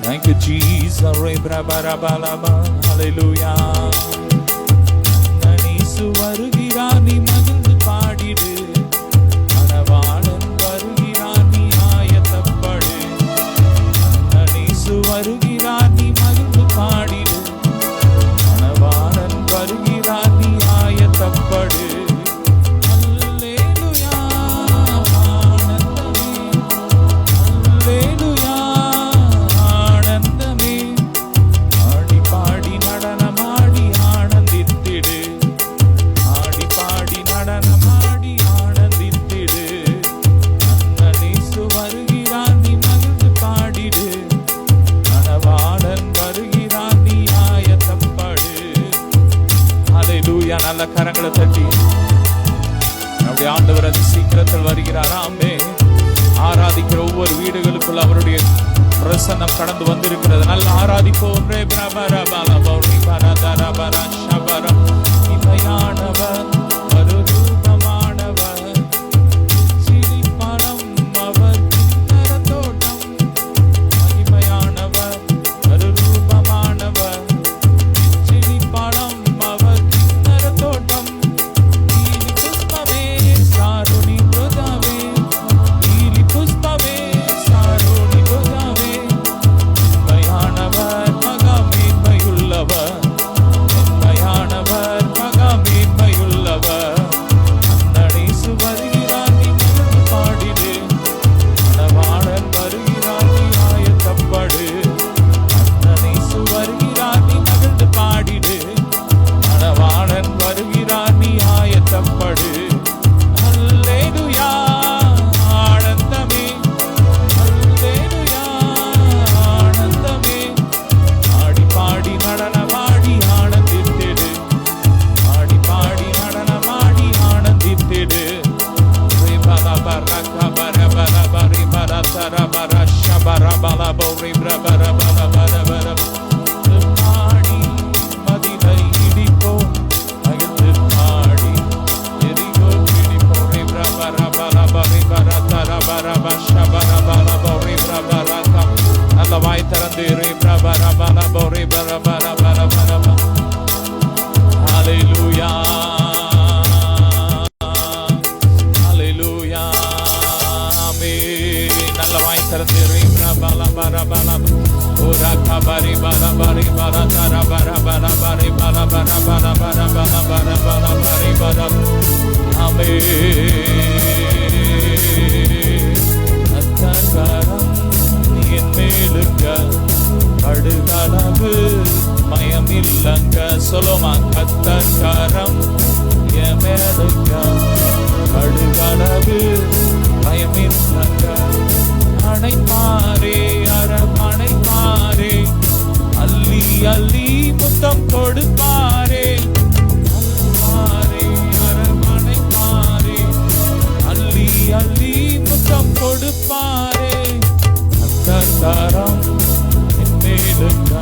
Thank you, Jesus. Hallelujah. நனீசு வருகிறார், நீ மகிழ்ந்து பாடிடு. மணவாளன் வருகிறார், நீ ஆயத்தப்படு. நனீசு வருகிறார், நீ மகிழ்ந்து பாடிடு. மணவாளன் வருகிறார், நீ ஆயத்தப்படு. நல்ல கரங்களை தட்டி நம்முடைய ஆண்டவர் அது சீக்கிரத்தில் வருகிறார். ஆமென். ஆராதிக்கிற ஒவ்வொரு வீடுகளுக்குள்ள அவருடைய பிரசன்னம் கடந்து வந்திருக்கிறது. நல்ல ஆராதிப்போம். இமையானவர் மறுரூபமானவர், சிரிப்பனம் அவர் கிண்ணற தோட்டம். மகிமையானவர் மறுரூபமானவர், சிரிப்பனம் அவர் கிண்ணற தோட்டம். நீலி புஷ்பமே சாருணி புதாவே, நீலி புஷ்பமே சாருணி புதாவே. உண்மையானவர் மகமேன்மையுள்ளவர், உண்மையானவர் மகமேன்மையுள்ளவர். அன்னனீசு வருகிறார், நீ மகிழ்ந்து பாடிடு. மணவாளன் வருகிறார், நீ ஆயத்தப்படு. அன்னனீசு வருகிறார், நீ மகிழ்ந்து பாடிடு. மணவாளன் வருகிறார், நீ ஆயத்தப்படு. அல்லேலூயா ஆனந்தமே, அல்லேலூயா ஆனந்தமே. ஆடி பாடி நடனமாடி ஆனந்தித்திடு, ஆடி பாடி நடனமாடி ஆனந்தித்திடு. பாடி மதிலை இடிப்போம், மகிழ்ந்து பாடி எரிகோ பிடிப்போம். நல்ல வாய் திறந்து ஹல்லேலூயா ஹல்லேலூயா. ஆமென். நல்ல வாய் திறந்து என் மேலுங்க கடுகளவு மயமில்லங்க. சொல்லுமா, கத்தர்காரம் என் மேலுங்க கடுகளவு மயமில்லங்க. அணைப்பாரே அரவணைப்பாரே, அள்ளி அள்ளி முத்தம் கொடுப்பாரே. அள்ளிப்பாரே அரவணைப்பாரே, அள்ளி அள்ளி முத்தம் கொடுப்பாரே. கர்த்தரம் என் மேலுங்க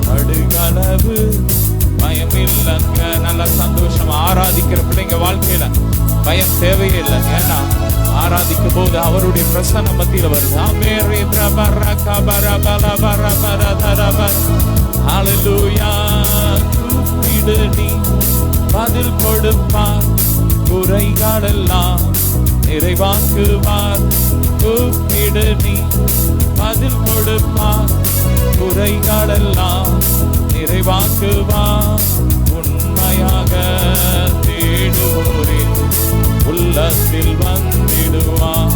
கடுகளவு பயமில்லைங்க. நல்ல சந்தோஷம். ஆராதிக்கிற பிள்ளைங்க வாழ்க்கையில பயம் தேவையே இல்லை. ஏன்னா ஆராதிக்கும் போது அவருடைய பிரசன்னம் மத்தியில வருது. ஹல்லேலூயா. கூப்பிடு நீ பதில் கொடுப்பார், குறைகளெல்லாம் நிறைவாக்குவார். கூப்பிடு நீ பதில் கொடுப்பார், குறைகளெல்லாம் நிறைவாக்குவார். உண்மையாக தேடுவோரின் உள்ளத்தில் வந்திடுவார்.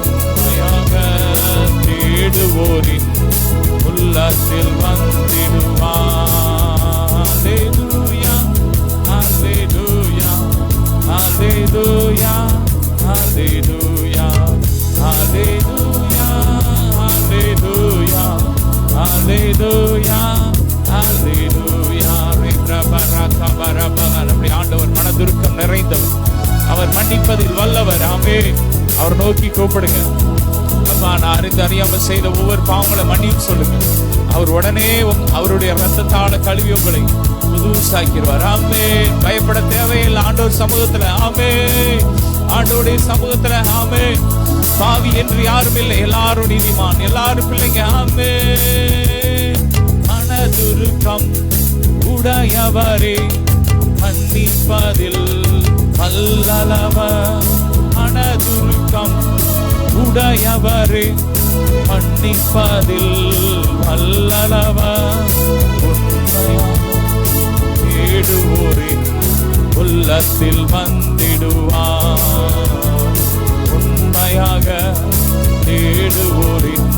உண்மையாக தேடுவோரின் உள்ளத்தில் வந்திடுவார். ஹல்லேலூயா ஹல்லேலூயா ஹல்லேலூயா ஹல்லேலூயா ஹல்லேலூயா ஹல்லேலூயா ஹல்லேலூயா ஹல்லேலூயா. நம்முடைய ஆண்டவர் மனதுருக்கம் நிறைந்தவர், அவர் மன்னிப்பதில் வல்லவர். ஆமென். அவர் நோக்கி கூப்பிடுங்க. அப்பா, நான் அறிந்து அறியாம செய்த ஒவ்வொரு பாவங்களை மன்னிப்பு சொல்லுங்க. அவர் உடனே அவருடைய ரத்தத்தால கழுவி உங்களை புதுசாக்கிடுவார். ஆமென். பயப்பட தேவையில்லை ஆண்டவர் சமூகத்துல. ஆமென். ஆண்டவருடைய சமூகத்துல ஆமென். பாவி என்று யாரும் இல்லை, எல்லாரும் நீதிமான், எல்லாரும் பிள்ளைங்க. ஆமென். மனதுருக்கம் உடையவரே மன்னிப்பதில் வல்லவர். மனதுருக்கம் உடையவரே மன்னிப்பதில் வல்லவர். உண்மையாக தேடுவோரின் உள்ளத்தில் வந்திடுவார். உண்மையாக தேடுவோரின்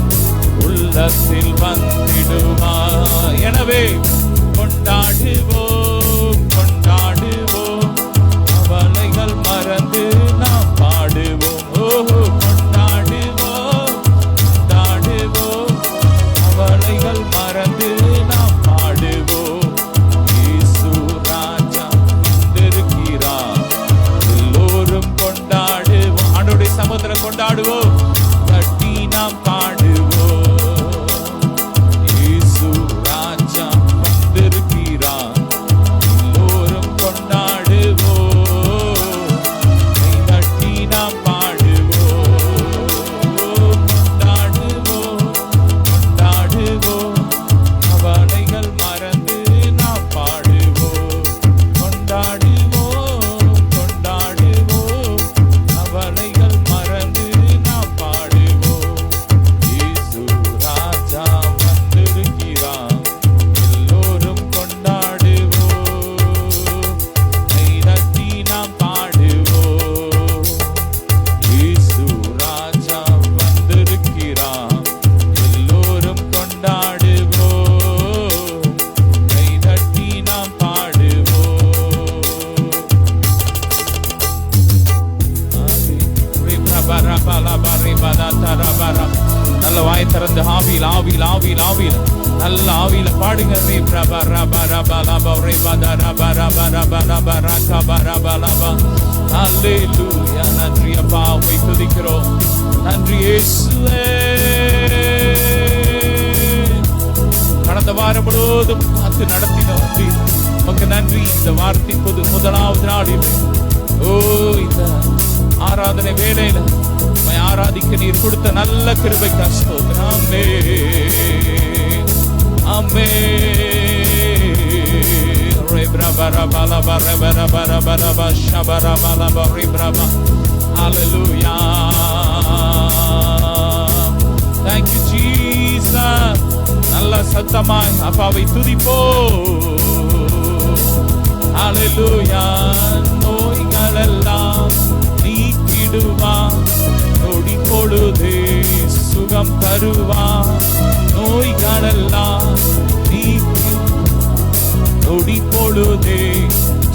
உள்ளத்தில் வந்திடுவார். எனவே கொண்டாடுவோம் கொண்டாடுவோம், கவலைகள் மறந்து நாம் பாடுவோம். ஓஹோ கொண்டாடுவோம் கொண்டாடுவோம், கவலைகள் மறந்து நாம் பாடுவோம். இயேசு ராஜா வந்திருக்கிறார், எல்லோரும் கொண்டாடுவோம். ஆண்டவருடைய சமூகத்துல கொண்டாடுவோம், தட்டி நாம் பாடுவோம். இயேசு ராஜா வந்திருக்கிறார், எல்லோரும் கொண்டாடுவோம், தட்டி நாம் பாடுவோம். கொண்டாடுவோம் கொண்டாடுவோம், கவலைகள் மறந்து நாம் பாடுவோம். கொண்டாடுவோம் கொண்டாடுவோம், கவலைகள் மறந்து நாம் பாடுவோம். இயேசு ராஜா வந்திருக்கிறார், எல்லோரும் கொண்டாடுவோம், கைதட்டி நாம் பாடுவோம். இயேசு ராஜா வந்திருக்கிறார், எல்லோரும் கொண்டாடுவோம், கைதட்டி நாம் பாடுவோம். நல்ல வாய் திறந்து ஆவியில் ஆவியில் ஆவியில் ஆவியில் நல்ல ஆவியில பாடுங்க. அல்லேலூயா. நன்றி அப்பா, உம்மை துதிக்கிறோம். நன்றி இயேசுவே. கடந்த வாரம் முழுவதும் காத்து நடத்தினோம். உமக்கு நன்றி. இந்த வாரத்தின் முதலாவது நாளில் ஓ இந்த ஆராதனை வேளையில உம்மை ஆராதிக்க நீர் கொடுத்த நல்ல கிருபைக்கு ஸ்தோத்திரம். ஆமென் ஆமென். Hallelujah. Thank you Jesus. நல்ல சத்தமாய் அப்பாவை துதிப்போம். Hallelujah. நோய்கள் எல்லாம் நீக்கிடுவார், நொடி பொழுதே சுகம் தருவார். நோய்கள் எல்லாம் நீக்கி நொடி பொழுதே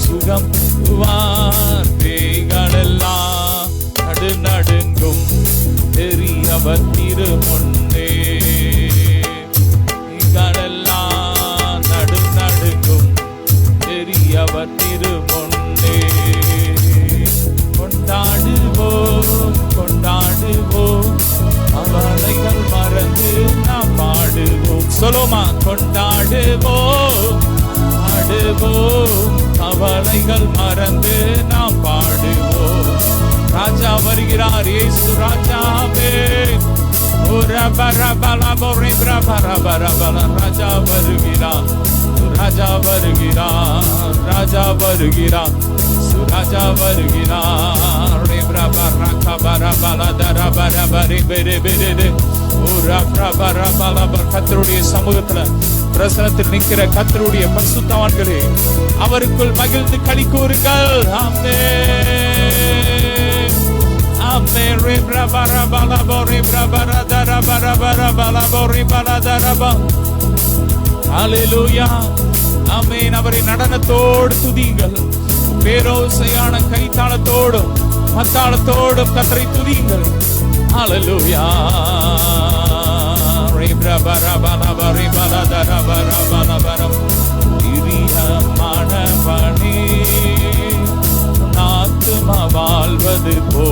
சுகம் தருவார். பேய்களெல்லாம் நடு நடுங்கும் பெரியவர் திருமுன்னே. பேய்களெல்லாம் நடு நடுங்கும் பெரியவர் திருமுன்னே. கொண்டாடுவோம் கொண்டாடுவோம், அவளைகள் மறந்து நாம் பாடுவோம். சொல்லுமா, கொண்டாடுவோம் பாடுவோம், கவலைகள் மறந்து நாம் பாடுவோம். ராஜா வருகிறார், இயேசு ராஜாவே. ராஜா வருகிறார், ராஜா வருகிறார், ராஜா வருகிறார், ராஜா வருகிறார். கர்த்தருடைய சமூகத்துல பிரசனத்தில் நிற்கிற கர்த்தருடைய பரிசுத்தவான்களே, அவருக்குள் மகிழ்ந்து களி கூறுங்கள். ஆமென் ஆமென். ஹல்லேலூயா. ஆமென். அவரை நடனத்தோடு துதியுங்கள், பேரோசையான கைத்தாளத்தோடும் மத்தாளத்தோடும் கர்த்தரை துதியுங்கள். ஹல்லேலூயா. பிரியமானவனே, ஆத்துமா வாழ்வது போ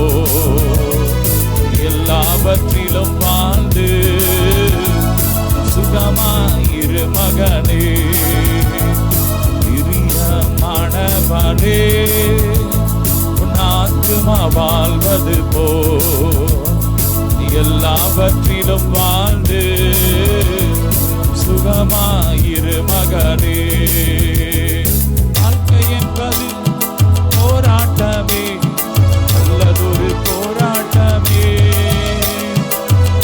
எல்லாவற்றிலும் வாழ்ந்து சுகமாயிரு மகனே. பிரியமானவனே, நாத்துமா வாழ்வது போ எல்லாவற்றிலும் வாழ்ந்து சுகமாயிரு மகனே. வாழ்க்கை என்பது போராட்டமே, நல்லதொரு போராட்டமே.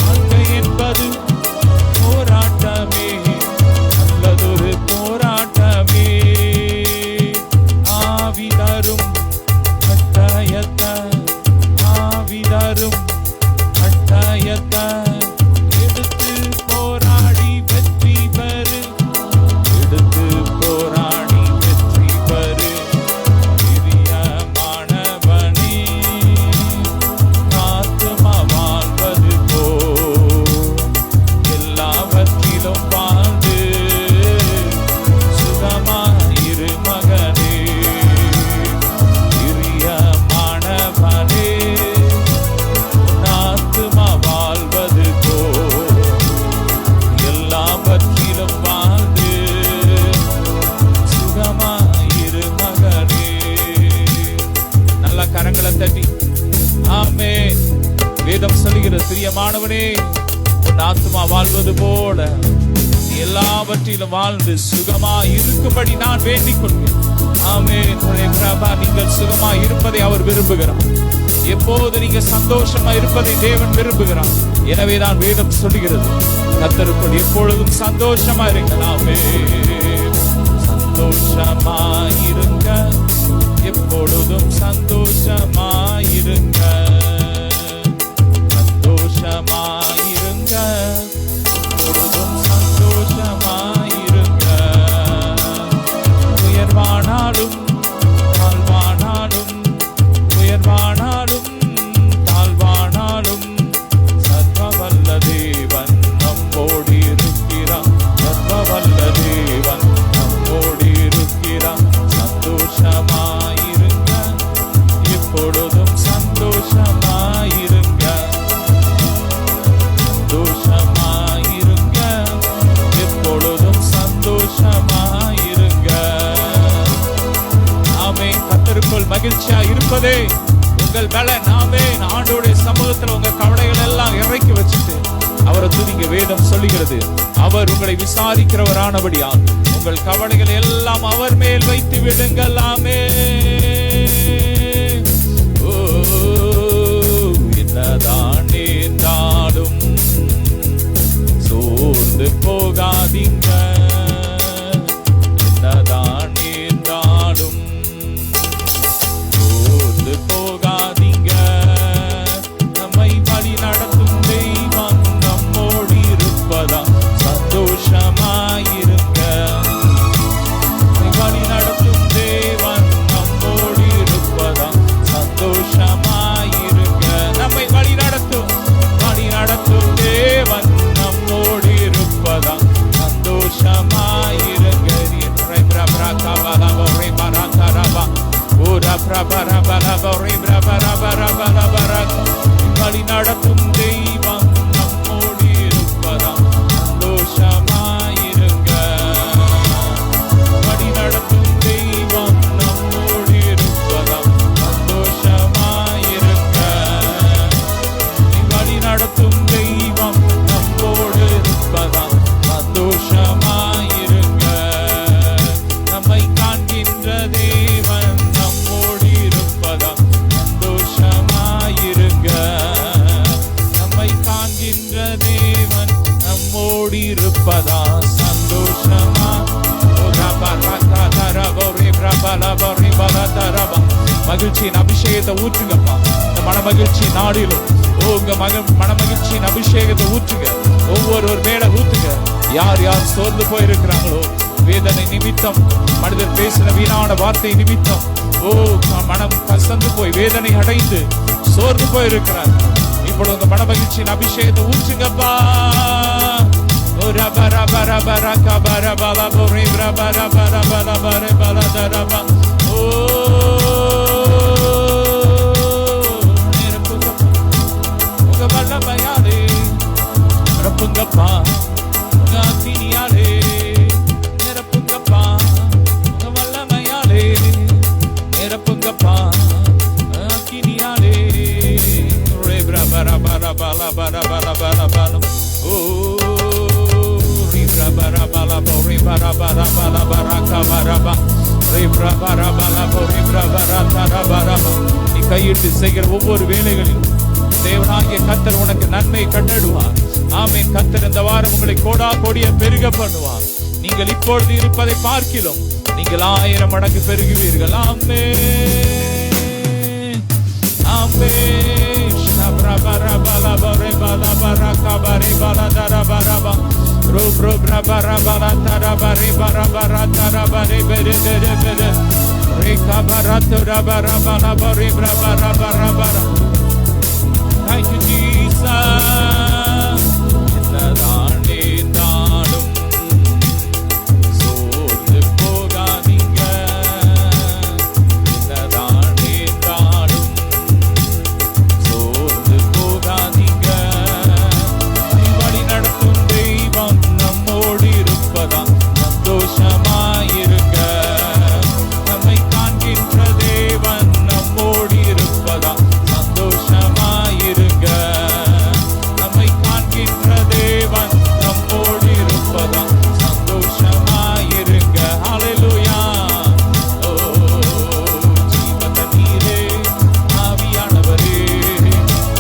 வாழ்க்கை என்பது போராட்டமே, நல்லதொரு போராட்டமே. ஆவிதரும் கட்டாயத்த, ஆவிதரும் கட்டாயத்த எடுத்து போராடி வெற்றி பெறு, எடுத்து போராடி வெற்றி பெறு. பிரியமானவனே, ஆத்துமா வாழ்வது போ எல்லாவற்றிலும் வாழ்ந்து சுகமாயிரு மகனே. பிரியமானவனே, ஆத்துமா வாழ்வது போ எல்லாவற்றிலும் வாழ்ந்து சுகமாயிரு மகனே. நல்ல கரங்களை தட்டி ஆமென். வேதம் சொல்லுகிறது, பிரியமானவனே உன் ஆத்துமா வாழ்வது போல நீ எல்லாவற்றிலும் வாழ்ந்து சுகமாய் இருக்கும்படி நான் வேண்டிக் கொள்கிறேன். ஆமென். பிரபா, நீங்கள் சுகமாய் இருப்பதை அவர் விரும்புகிறார். எப்போது நீங்க சந்தோஷமா இருப்பதை தேவன் விரும்புகிறார். எனவே தான் வேதம் சொல்லுகிறது, கர்த்தருக்குள் எப்பொழுதும் சந்தோஷமா இருங்க. சந்தோஷமாயிருங்க, எப்பொழுதும் சந்தோஷமாயிருங்க. சந்தோஷமாயிருங்க, எப்பொழுதும் சந்தோஷமாயிருங்க. உயர்வானாலும் தாழ்வானாலும், உயர்வானாலும் தாழ்வானாலும் சர்வவல்ல தேவன் நம்மோடு இருக்கிறார். சர்வவல்ல தேவன் நம்மோடு இருக்கிறார். சந்தோஷமாயிருங்க, எப்பொழுதும் சந்தோஷமாயிருங்க. சந்தோஷமாயிருங்க, எப்பொழுதும் சந்தோஷமாயிருங்க. ஆமென். கர்த்தருக்குள் மகிழ்ச்சியா இருப்பதே உங்கள் பலன். ஆமென். ஆண்டவருடைய சமூகத்தில் உங்க கவலைகள் எல்லாம் இறக்கி வச்சுட்டு அவரை துதிங்க. வேதம் சொல்லுகிறது, அவர் உங்களை விசாரிக்கிறவரானபடியால் உங்கள் கவலைகள் எல்லாம் அவர் மேல் வைத்து விடுங்கள். ஆமென். ஓ, என்னதான் நேர்ந்தாலும் சோர்ந்து போகாதீங்க. என்னதான் நேர்ந்தாலும் சோர்ந்து போகாதீங்க. நம்மை வழி நடத்தும் தெய்வம் நம்மோடு இருப்பதா சந்தோஷமாயிருங்க. வழி நடத்தும் தேவன் நம்மோடு இருப்பதா சந்தோஷமாயிருங்க. நம்மை வழி நடத்தும் தேவன் நம்மோடு இருப்பதா சந்தோஷமாயிருங்க. வழி நடத்தும் தெய்வம் நம்மோடு இருப்பதா சந்தோஷமாயிருங்க. வழி நடத்தும் தெய்வம் நம்மோடு இருப்பதா சந்தோஷமாயிருங்க. வழி நடத்தும் தெய்வம் நம்மோடு இருப்பதா சந்தோஷமாயிருங்க. நம்மை காண்கின்ற தேவன் நம்மோடு இருப்பதா சந்தோஷமாயிருங்க. நம்மை காண்கின்ற தேவன் நம்மோடு இருப்பதா சந்தோஷமா. மகிழ்ச்சியின் அபிஷேகத்தை ஊற்றுங்கப்பா. இந்த மனமகிழ்ச்சி நாடிலும் உங்க மனமகிழ்ச்சியின் அபிஷேகத்தை ஊற்றுங்க. ஒவ்வொருவர் மேல ஊற்றுங்க. யார் யார் சோர்ந்து போயிருக்கிறாங்களோ, வேதனை நிமித்தம், மனிதர் பேசின வீணான வார்த்தை நிமித்தம், ஓ மனம் கசந்து போய் வேதனை அடைந்து சோர்ந்து போயிருக்கிறார், இப்பொழுது உங்க மனமகிழ்ச்சியின் அபிஷேகத்தை ஊற்றுங்கப்பா. நிரப்புங்கப்பா உங்க அக்கினியாலே, நிரப்புங்கப்பா உங்க வல்லமையாலே, நிரப்புங்கப்பா அக்கினியாலே. நீ கையிட்டு செய்கிற ஒவ்வொரு வேலைகளிலும் தேவனாகிய கர்த்தர் உனக்கு நன்மை கண்டடுவார். ஆமென். கர்த்தர் இந்த வாரம் உங்களை கோடா கோடிய பெருக பண்ணுவார். நீங்கள் இப்பொழுது இருப்பதை பார்க்கிலும் நீங்கள் 1000 மடங்கு பெருகுவீர்கள். ஆமென். ஆமென். ஷப்ரபரபலபரே பலபரகபரே பலதரபரப ருப்ரபரபரபர தரபரே பரபர தரபரே பெரே ரேகபரதரபரபலபரே பரபரபர. Thank you, Jesus. என்னதான் நேர்ந்தாலும் சோர்ந்து போகாதீங்க. என்னதான் நேர்ந்தாலும் சோர்ந்து போகாதீங்க. வழி நடத்தும் தெய்வம் நம்மோடு இருப்பதா சந்தோஷமாயிருங்க. நம்மை காண்கின்ற தேவன் நம்மோடு இருப்பதா சந்தோஷமாயிருங்க. நம்மை காண்கின்ற தேவன் நம்மோடு இருப்பதா சந்தோஷமாயிருங்க. ஹல்லேலூயா. ஓ ஜீவ தண்ணீரே ஆவியானவரே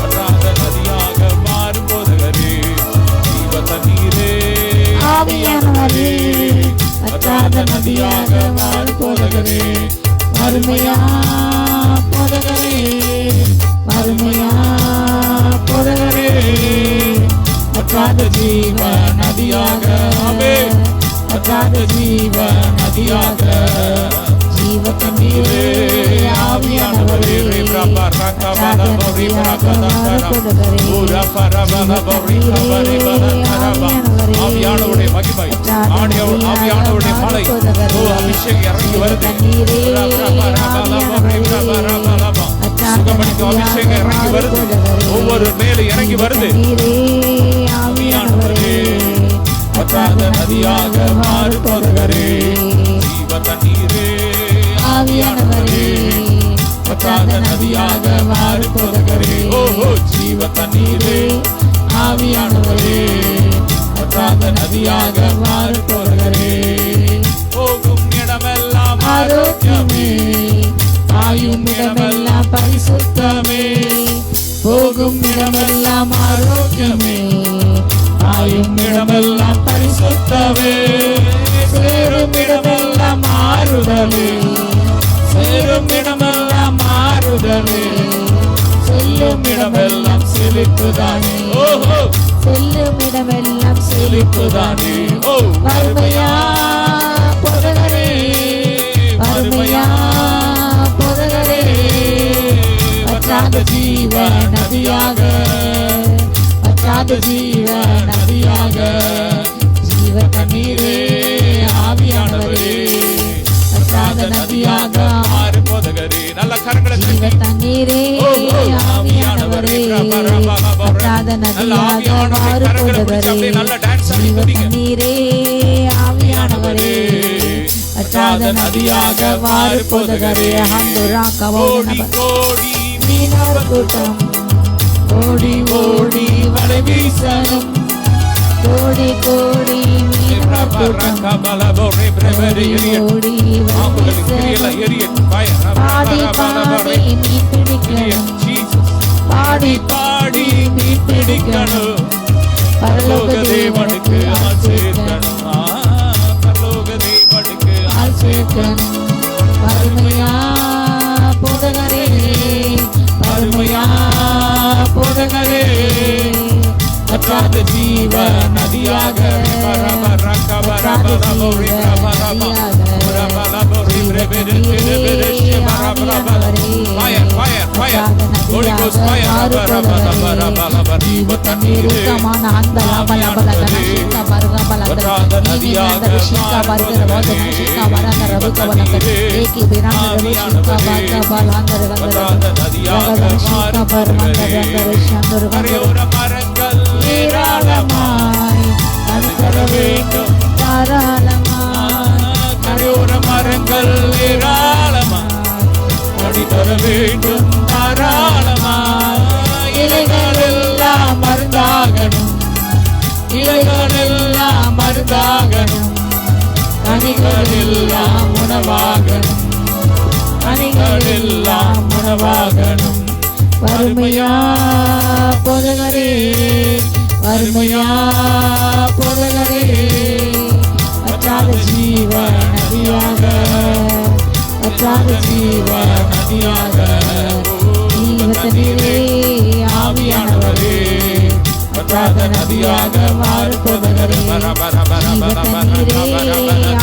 வற்றாத நதியாக மாறும் போதகரே. ஜீவ தண்ணீரே ஆவியானவரே வற்றாத நதியாக மாறும் போதகரே. அருமையா போதகரே, அருமையா போதகரே, வற்றாத ஜீவ நதியாக, வற்றாத ஜீவ நதியாக, ஜீவ தண்ணீரே ஆவியானவரே ஆவியானவருடைய மகிமை, ஆவியானவருடைய மலை, அபிஷேகம் இறங்கி வருது. சுகமணிக்கு அபிஷேகம் இறங்கி வருது. ஒவ்வொரு மேலும் இறங்கி வருது. ஆவியானவரே வற்றாத நதியாக மாறும் போதகரே. ஜீவ தண்ணீரே ஆவியானவரே வற்றாத நதியாக மாறும் போதகரே. ஓஹோ ஜீவ தண்ணீரே ஆவியானவரே வற்றாத நதியாக மாறும் போதகரே. போகும் இடமெல்லாம் ஆரோக்கியமே, ஆயும் இடமெல்லாம் பரிசுத்தமே. போகும் இடமெல்லாம் ஆரோக்கியமே, ஆயும் இடமெல்லாம் பரிசுத்தமே. சேரும் இடமெல்லாம் ஆறுதலே, சேரும் இடமெல்லாம் ஆறுதலே. செல்லும் இடமெல்லாம் செழிப்புதானே. ஓஹோ செல்லும் இடமெல்லாம் செழிப்புதானே. ஓ அருமையா போதகரே, அருமையா போதகரே, வற்றாத ஜீவ நதியாக, வற்றாத ஜீவ நதியாக, ஜீவ தண்ணீரே ஆவியானவரே வற்றாத நதியாக மாறும் போதகரே. நல்ல கரங்களை ஜீவ தண்ணீரே ஆவியானவரே வற்றாத நதியாக மாறும் போதகரே. ஜீவ தண்ணீரே ஆவியானவரே வற்றாத நதியாக மாறும் போதகரே. ஹந்துரா கவோனப மீனவர் கூட்டம் ஓடி ஓடி வலை வீசணும். கோடி கோடி மீனவர் கூட்டம் ஓடி வலை வீசணும். பாடி பாடி மீன் பிடிக்கணும், பாடி பாடி மீன் பிடிக்கணும். பரலோக தேவனுக்கு ஆள் சேர்க்கணும், பரலோக தேவனுக்கு ஆள் சேர்க்கணும். அருமையா போதகரே, அருமையா போதகரே, வற்றாத ஜீவ நதியாக, வற்றாத ஜீவ ஏராளமாய் தர வேண்டும், தாராளமாய் கரையோர மரங்கள் ஏராளமாய் அடி தர வேண்டும், தாராளமாய் இலைகள் எல்லாம் விருந்தாகணும், கனிகள் எல்லாம் உணவாகணும், கனிகள் எல்லாம் உணவாகணும். வறுமையா போதகரே, வறுமையா போதகரே, வற்றாத ஜீவ நதியாக, வற்றாத ஜீவ நதியாக, ஜீவத்தண்ணீரே ஆவியானவரே, வற்றாத நதியாக மாறுபவரே, ஜீவத்தண்ணீரே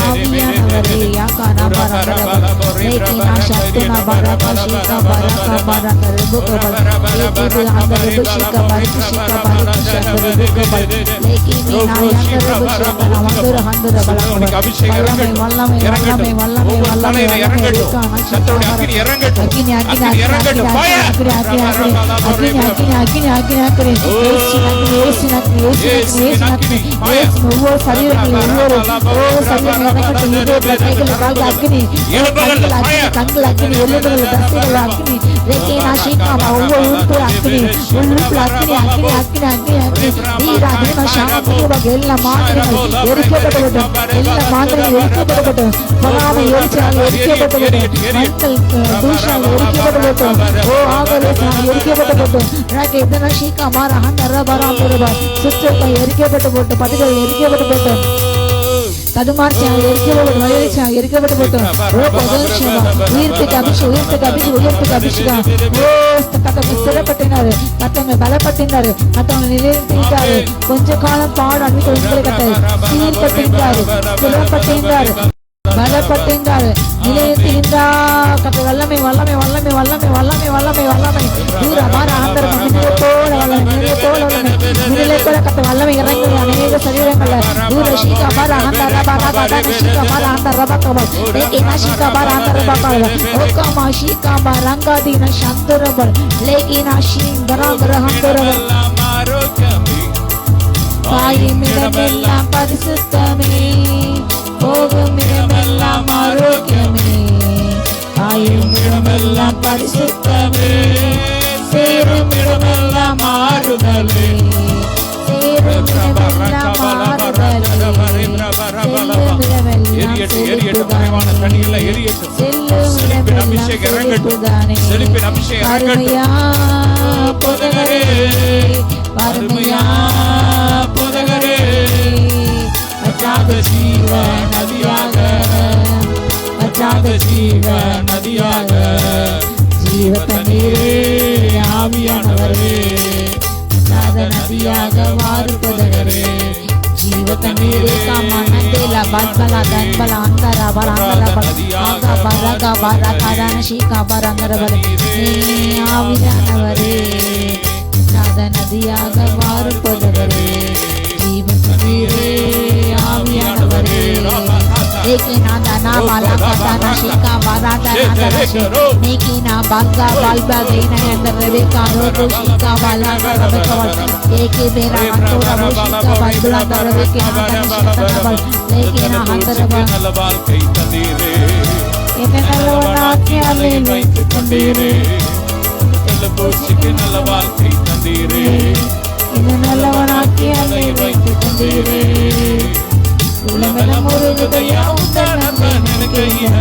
ஆவியானவரே, யாக்கானா பரபரப, லேக்கினா சத்துனா பரப, ஷிகா பரக பரக ருபுகபல், லேக்கிது அந்த ருபுஷிக பரிஷிக பரிஷிக ருபுகபல், லேக்கினி நாயங்க ருபுஷிக நவந்துர ஹந்துர பலகபல், வல்லமை வல்லமை வல்லமை வல்லமை வல்லமை வல்லமை லேக்கானா சத்துனா அக்கினி இறங்கட்டும், அக்கினி அக்கினி அக்கினி அக்கினி அக்கினி அக்கினி அக்கினி அக்கினி அக்கினி அக்கினி ஒவ்வொரு சரீரங்களும் ஒவ்வொரு சரீரம் இறங்கட்டும், கைகள் கால்கள் அக்கினி, கண்கள் அக்கினி, எலும்புகள் தசைகள் அக்கினி, ரேக்கேனா ஷீகாமா ஒவ்வொரு உறுப்புல அக்கினி, உறுப்புல அக்கினி அக்கினி அக்கினி அக்கினி அக்கினி நீரா நீமா ஷாமத்துவக எல்லா மாத்திரைகள் எரிக்கப்படட்டும், எல்லா மாத்திரைகள் எரிக்கப்படட்டும், பகாமை எரிச்சால் எரிக்கப்படட்டும், மண்கள் தூஷால் எரிக்கப்படட்டும், ஓ ஆகலேசால் எரிக்கப்படட்டும், ரேக்கேனா ஷீகாமா ரஹந்த ரபராம் ரபா சுற்றத்தை எரிக்கப்பட்டு போட்டு, பதிகள் எரிக்கப்பட்டு போட்டு, தடுமார்ச்சியாக எரிக்கப்பட்டு, வயலிச்சாக எரிக்கப்பட்டு போட்டு, ஓ பகல்ஷமா உயிர்ப்புக்கு அபிஷேகம், உயிர்ப்புக்கு அபிஷேகம், உயிர்ப்புக்கு அபிஷேகம், ஓ கத்தமை சிறப்பட்டினாரு, கத்தமை பலப்பட்டினாரு, கத்தவங்க நிலைநிறுத்திட்டாரு, கொஞ்ச காலம் பாடு அனுப்பி உங்களை கத்தாரு, சீர்பட்டிருந்தாரு, சிறப்பட்டிருந்தாரு, பலப்பட்டிருந்தாரு, நிலையத்திலிருந்தா கத்த வல்லமை வல்லமை வல்லமை வல்லமை வல்லமை வல்லமை வல்லமை தூர மாற ஆந்தரம் நிலை போல வல்லமை, நிலை போல வல்லமை, நிலை போல கத்த வல்லமை இறங்குது அநேக சரீரங்கள்ல, தூர ஷீகா மாற ஆந்த ரபா ரபா ரபா ஷீகா மாற ஆந்த ரபா கபல், லேக்கினா ஷீகா மாற ஆந்த ரபா கபல், ஓகாமா ஷீகா மாற ரங்காதீன சந்தரபல், லேக்கினா ஷீன் பராபர ஹந்தரபல், பாயும் இடமெல்லாம் பரிசுத்தமே, போகும் இடமெல்லாம் ஆரோக்கியமே, ஆயும் இடமெல்லாம் பரிசுத்தமே, சேரும் இடமெல்லாம் ஆறுதலே, சேரும் இடமெல்லாம் ஆறுதலே, செல்லும் இடமெல்லாம் செழிப்புதானே, வறுமையா போதகரே, வறுமையா போதகரே, வற்றாத ஜீவ நதியாக, வற்றாத ஜீவ நதியாக, ஜீவ தண்ணீரே ஆவியானவரே, வற்றாத நதியாக மாறுபவரே, ஜீவ தண்ணீரே காமனதேல பத்பல தன்பல அந்தர பரந்தர ஆகா பரக பரகரன ஷீகா பரந்தரபல, ஆவியானவரே, வற்றாத நதியாக மாறுபவரே, ஜீவ தண்ணீரே ஆவியானவரே, லேக்கினா தானா மாலா கதானா ஷீகா பராதா நாதரஷே, லேக்கினா பால்கா பால்பா கைனா எந்தரவே காரோடு ஷீகா பாலா ரபகவல், லேக்கி பேரா அந்தோரா ஷீகா பல்புலா தரவே கேனா ஷீகனபல், லேக்கினா ஹந்தரபா வாழ்க்கை தந்தீரே, என்ன நல்லவனாக்கி அள்ளி வைத்து கொண்டீரே, போச்சுக்கு நல்ல வாழ்க்கை தந்தீரே, என்ன நல்லவனாக்கி அள்ளி வைத்து கொண்டீரே, உலமெல்லாம் முருகுதையா உந்த நண்பன் நினைக்கையில,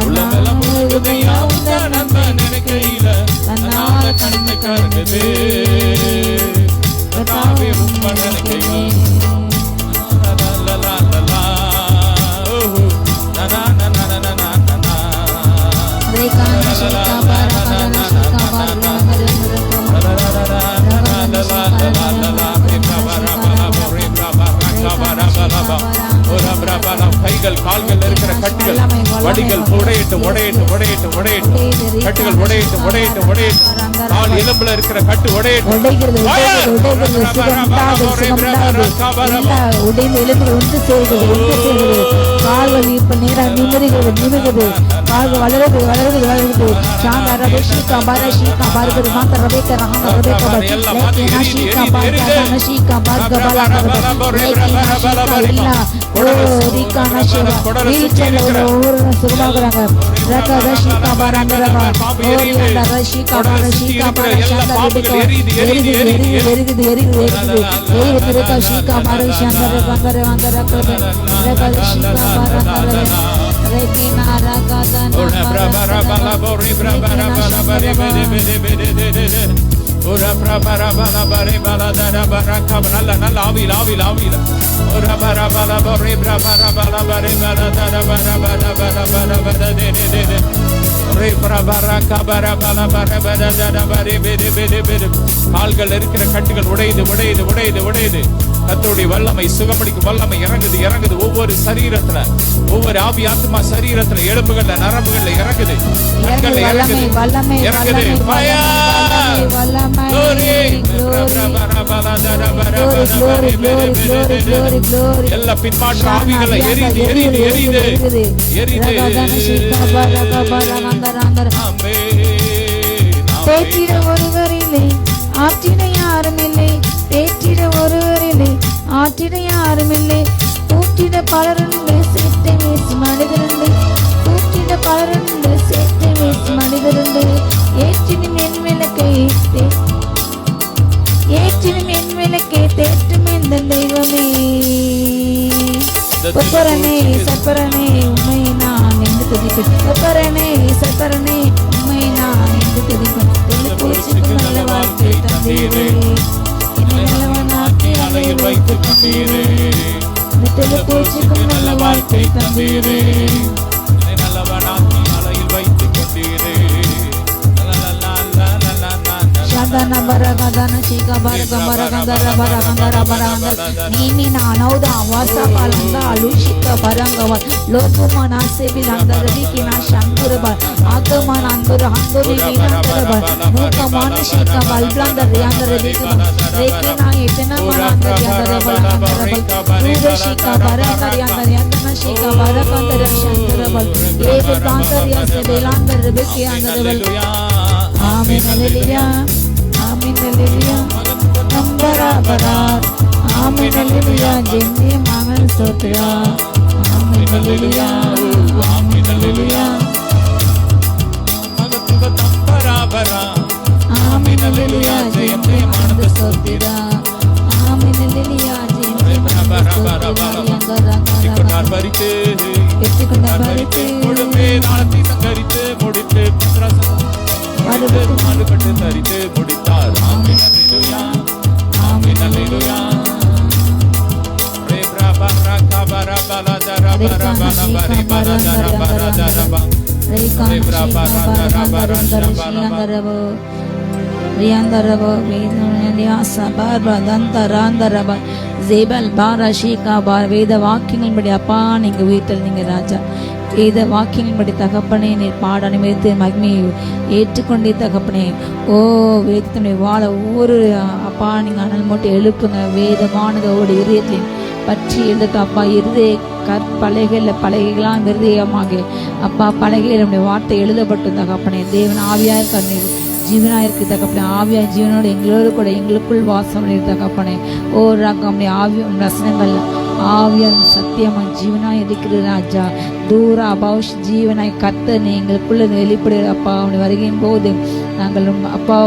உலமெல்லாம் முருகுதையா உந்த நண்பன் நினைக்கையில, தன்னால கண்ணை கருகுது தாவே உம்ம நினைக்கையில, ரேகான ஷீகா பரகன ஷீகா கைகள் கால்கள் இருக்கிற கட்டுகள் வடிகள் உடையிட்டு உடையிட்டு உடையிட்டு உடையிட்டு கட்டுகள் உடையிட்டு உடையிட்டு உடையிட்டு கால் எலும்புல இருக்கிற கட்டு உடையிட்டு உடைந்து எலும்புகள் ஒன்று சேர்கிறது ஒன்று சேர்கிறது, கால்கள் இப்ப நேரம் நிமிருகிறது நிமிருகிறது, கால்கள் வளருது வளருது வளருது, சாந்த ரபே ஷீகா பார ஷீகா பார்கது மாந்த ரபேக்க ரஹந்த ரபேக்க லேக்கினா ஷீகா பார்கதான ஷீகா பார்கபலா லேக்கினா ஷீகா இல்லா ஓ ரிகானா ஷேவா வீல்சேர்ல ஒவ்வொரு சுகமாகறாங்க, ரக ஷீகா பாரந்த ரபா ஓ ரியாந்த ஷீகா பார ஷீகா இருக்கிற எல்லா பாவங்கள் எரியுது எரியுது எரியுது நல்ல ஆவியில் ஆவியில் ஆவியில் கால்கள் இருக்கிற கட்டுகள் உடையுது உடையுது உடையுது உடையுது. கர்த்தருடைய வல்லமை, சுகமளிக்கும் வல்லமை இறங்குது இறங்குது. ஒவ்வொரு சரீரத்துல, ஒவ்வொரு ஆவி ஆத்மா சரீரத்துல, எலும்புகள்ல, நரம்புகள்ல இறங்குது, கண்கள்ல இறங்குது இறங்குது. எல்லா பின்மாற்ற ஆவிகளை எரியுது எரியுது எரியுது எரியுது. தேற்றிட ஒருவரில்லை, ஆற்றிட யாருமில்லை. தேற்றிட ஒருவரில்லை, ஆற்றிட யாருமில்லை. கூட்டிட பலருண்டு, சேர்த்தை வீசு மனிதருண்டு. கூட்டிட பலருண்டு, சேர்த்தை வீசு மனிதருண்டு. ஏற்றினும் என் விளக்கை, ஏற்றினும் என் விளக்கை தேற்றும் எந்த தெய்வமே. ஒப்பரனே சப்பரனே உண்மை நான் என்று துதிப்பேன். ஒப்பரனே சப்பரனே உண்மை நான் என்று துதிப்பேன். தொழிற்பூச்சிக்கு நல்ல வாழ்க்கை தந்தீரே, என்னை நல்லவனாக்கி அலையில் வைத்து கொண்டீரே. தொழிற்பூச்சிக்கு நல்ல வாழ்க்கை தந்தீரே, என்னை நல்லவனாக்கி அலையில் வைத்து கொண்டீரே. Shadana Baragadana Shika Baragambaragandara Baragandara Baragandara Nini Nanauda Vasa Palanga Lushika Barangava Lokumana Sebilandara Vikina Shankuraba Akaman Andura Handuri Vinandara Mukamana Shika Balblanda Riandara Vikama Rekina Etana Marandara Yandara Baragandara Nuga Shika Baragandara Yandara Shika Baragandara Shankuraba Eva Gandara Sebilandara Vikiyandara Amen Hallelujah Amen Hallelujah Nambara Barar Amen Hallelujah Jindi Mangal Sotra Amen Hallelujah Amen Hallelujah Nambara Barar Amen Hallelujah Jindi Mangal Sotra Amen Hallelujah Jindi Mangal Sotra Ikundar Barite Ikundar Barite Mudute Nalati Sangarite Mudite Putrasa மாடுபட்டு தரித்து முடித்தார். ஆமென் அல்லேலூயா ஆமென் அல்லேலூயா. ரே பிரபா ரகா பரபல தரபர பனபரி பரதர பரதரப ரே பிரபா ரகா பரந்தரப ரியாந்தரப வேதனியா சபர் பதந்தராந்தரப ஜேபல் பாரஷிகா பார். வேத வாக்கியங்களின்படி அப்பா நீங்க உயிர்த்தெழுந்தீங்க ராஜா. வேத வாக்கியங்களின்படி தகப்பனே நீர் பாட அனுமதித்து மகிமையை ஏற்றுக்கொண்டே தகப்பனே. ஓ வேதத்தினுடைய வாழ ஒவ்வொரு அப்பா நீங்க அனல் மூட்டை எழுப்புங்க. வேதமானது ஒவ்வொரு இதயத்திலையும் பற்றி எழுதட்டும் அப்பா. இருதய பலகைகளாம் இருதயமாக அப்பா பலகையில் நம்முடைய வார்த்தை எழுதப்பட்டு தகப்பனே. தேவன் ஆவியா இருக்க ஜீவனாயிருக்கு தகப்பனே. ஆவியா ஜீவனோடு எங்களோடு கூட எங்களுக்குள் வாசம் தகப்பனே. ஓ ராக்கம்னே ஆவிய ரசனங்கள் ஆவியம் சத்தியமாய் ஜீவனாய் இருக்கிற ராஜா. தூர அபாஷ் ஜீவனாய் கர்த்தர் எங்களுக்குள்ள வெளிப்படுகிற அப்பா. அவனுடைய வருகையின் போது நாங்கள் அப்பா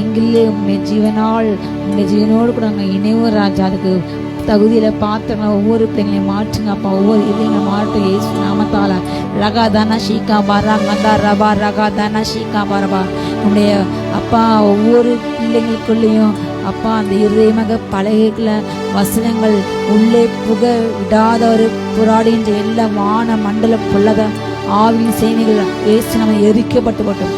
எங்களே உங்களுடைய ஜீவனால் உங்களுடைய ஜீவனோடு கூட நாங்கள் இணைவோம் ராஜா. அதுக்கு தகுதியில பாத்திரங்களை ஒவ்வொரு பிள்ளைங்களையும் மாற்றுங்க அப்பா. ஒவ்வொரு இதைங்களை மாற்று இயேசு நாமத்தால. ரகாதானா ஷீகா பாரா கந்தா ரபா ரகாதானா ஷீகா பாரபா. நம்முடைய அப்பா ஒவ்வொரு பிள்ளைங்களுக்குள்ளேயும் அப்பா அந்த இருதயமாக பலகைகளை வசனங்கள் உள்ளே புக விடாத ஒரு புராடின்ற எல்லா வான மண்டல பொல்லத ஆவியின் சேனைகள் இயேசு நம்ம எரிக்கப்பட்டு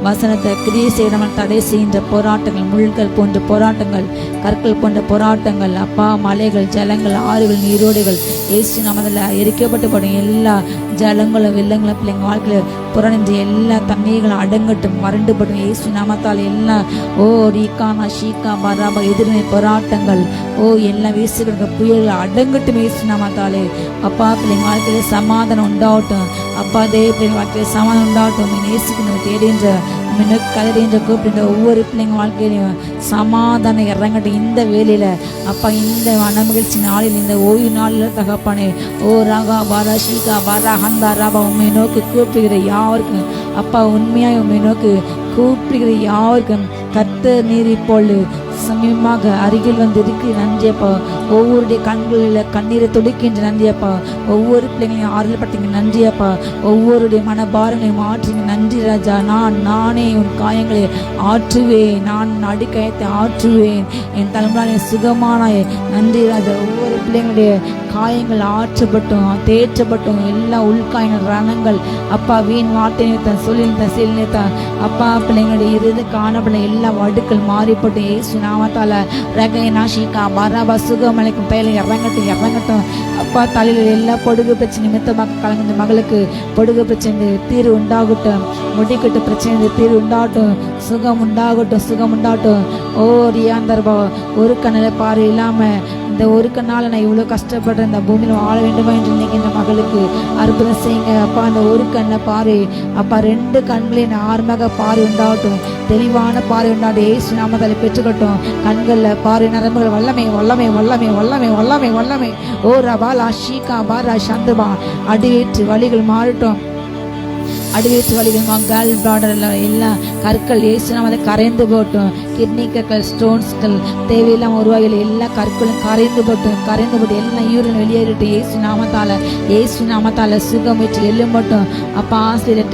வசனத்தை கிரியை செய்ய தடை செய்கின்ற போராட்டங்கள், முள்கள் போன்ற போராட்டங்கள், கற்கள் போன்ற போராட்டங்கள் அப்பா, மலைகள், ஜலங்கள், ஆறுகள், நீரோடுகள் இயேசு நாமத்தில் எரிக்கப்பட்டு எல்லா ஜலங்களும் வெள்ளங்களும் பிள்ளைங்க வாழ்க்கையில் புறநின்ற எல்லா தண்ணீர்களும் அடங்கட்டும், வறண்டுபடும் இயேசு நாமத்தால். எல்லாம் ஓ ரீகானா ஷீகா பராபா எதிர்மை போராட்டங்கள் எல்லாம் வீசுகிற புயல்கள் அடங்கட்டும் இயேசு நாமத்தாலே. அப்பா பிள்ளைங்க வாழ்க்கையில் சமாதானம் உண்டாகட்டும் அப்பா. தேவ பிள்ளைங்க வாழ்க்கையில் சமாதானம் உண்டாகட்டும். நேசிக்கு நம்ம தேடுகின்ற கதறின்ற கூப்பிடுற ஒவ்வொரு பிள்ளைங்க வாழ்க்கையிலையும் சமாதானம் இறங்கட்டும் இந்த வேலையில அப்பா. இந்த மனமகிழ்ச்சி நாளில், இந்த ஓய்வு நாளில் தகப்பானே ஓ ராகா பாரா ஷீகா பாரா ஹந்தா ராபா உண்மை நோக்கி கூப்பிடுகிற யாருக்கும் அப்பா உண்மையாய் உண்மை நோக்கி கூப்பிடுகிற யாருக்கும் கர்த்தர் நீர் இப்பொழுது சமீபமாக அருகில் வந்து இருக்கு. நன்றியப்பா. ஒவ்வொருடைய கண்களில் கண்ணீரை துடிக்கின்ற நன்றியப்பா. ஒவ்வொரு பிள்ளைங்களையும் ஆறுதல் படுத்தீங்க நன்றியப்பா. ஒவ்வொருடைய மனபாரங்களையும் ஆற்றுங்க நன்றி ராஜா. நானே உன் காயங்களை ஆற்றுவேன், நான் அடிக்கயத்தை ஆற்றுவேன், என் தலைமுறை சுகமான நன்றி ராஜா. ஒவ்வொரு பிள்ளைங்களுடைய காயங்கள் ஆற்றப்பட்டும் தேற்றப்பட்டும் எல்லா உள்காயங்கள் ரணங்கள் அப்பா வீண் வார்த்தை நிறுத்தம் சொல்லி செயல் நிறுத்தம் அப்பா பிள்ளைங்களுடைய இறுதி காணப்பட எல்லா வடுக்கள் மாறிப்பட்டு ஏசு நாமத்தால ரகை நாஷிகா பராபா சுகமலைக்கும் தையில இறங்கட்டும் அப்பா தலையில் எல்லா பொடுகு பிரச்சனை நிமித்தமாக கலந்த மகளுக்கு பொடுகு பிரச்சனை தீர்வு உண்டாகட்டும், முடிக்கட்டு பிரச்சனை தீர்வு உண்டாகட்டும், சுகம் உண்டாகட்டும். ஓ ரியாந்தர்பா ஒரு கண்ணில பாரு இல்லாம இந்த ஒரு கண்ணால் நான் இவ்வளோ கஷ்டப்படுறேன், இந்த பூமியில் வாழ வேண்டுமா என்று நினைக்கின்ற மகளுக்கு அற்புதம் செய்யுங்க அப்பா. அந்த ஒரு கண்ணை பாரு அப்பா, 2 கண்களையும் ஆர்மாக பாரு உண்டாகட்டும், தெளிவான பாரு உண்டாகட்டும். ஏசு நாமத்தால பெற்றுக்கட்டும். கண்களில் பாரு நரம்புகள் வல்லமை ஓ ரபா லா ஷீகா பாரா சந்தபா அடிவேற்று வழிகள் மாறட்டும். அடிவேற்று வழிகள் கேர்ள் பிராடர்ல எல்லாம் கற்கள் ஏசுனாமதை கரைந்து போட்டும். கிட்னி கற்கள் ஸ்டோன்ஸ்கள் தேவையில்லாம உருவாகில எல்லா கற்களும் கரைந்து போட்டு எல்லாம் யூரின் வெளியேறிட்டு ஏசு நாமத்தால சுகம் வச்சு எல்லும் போட்டும் அப்போ ஆசிரியர்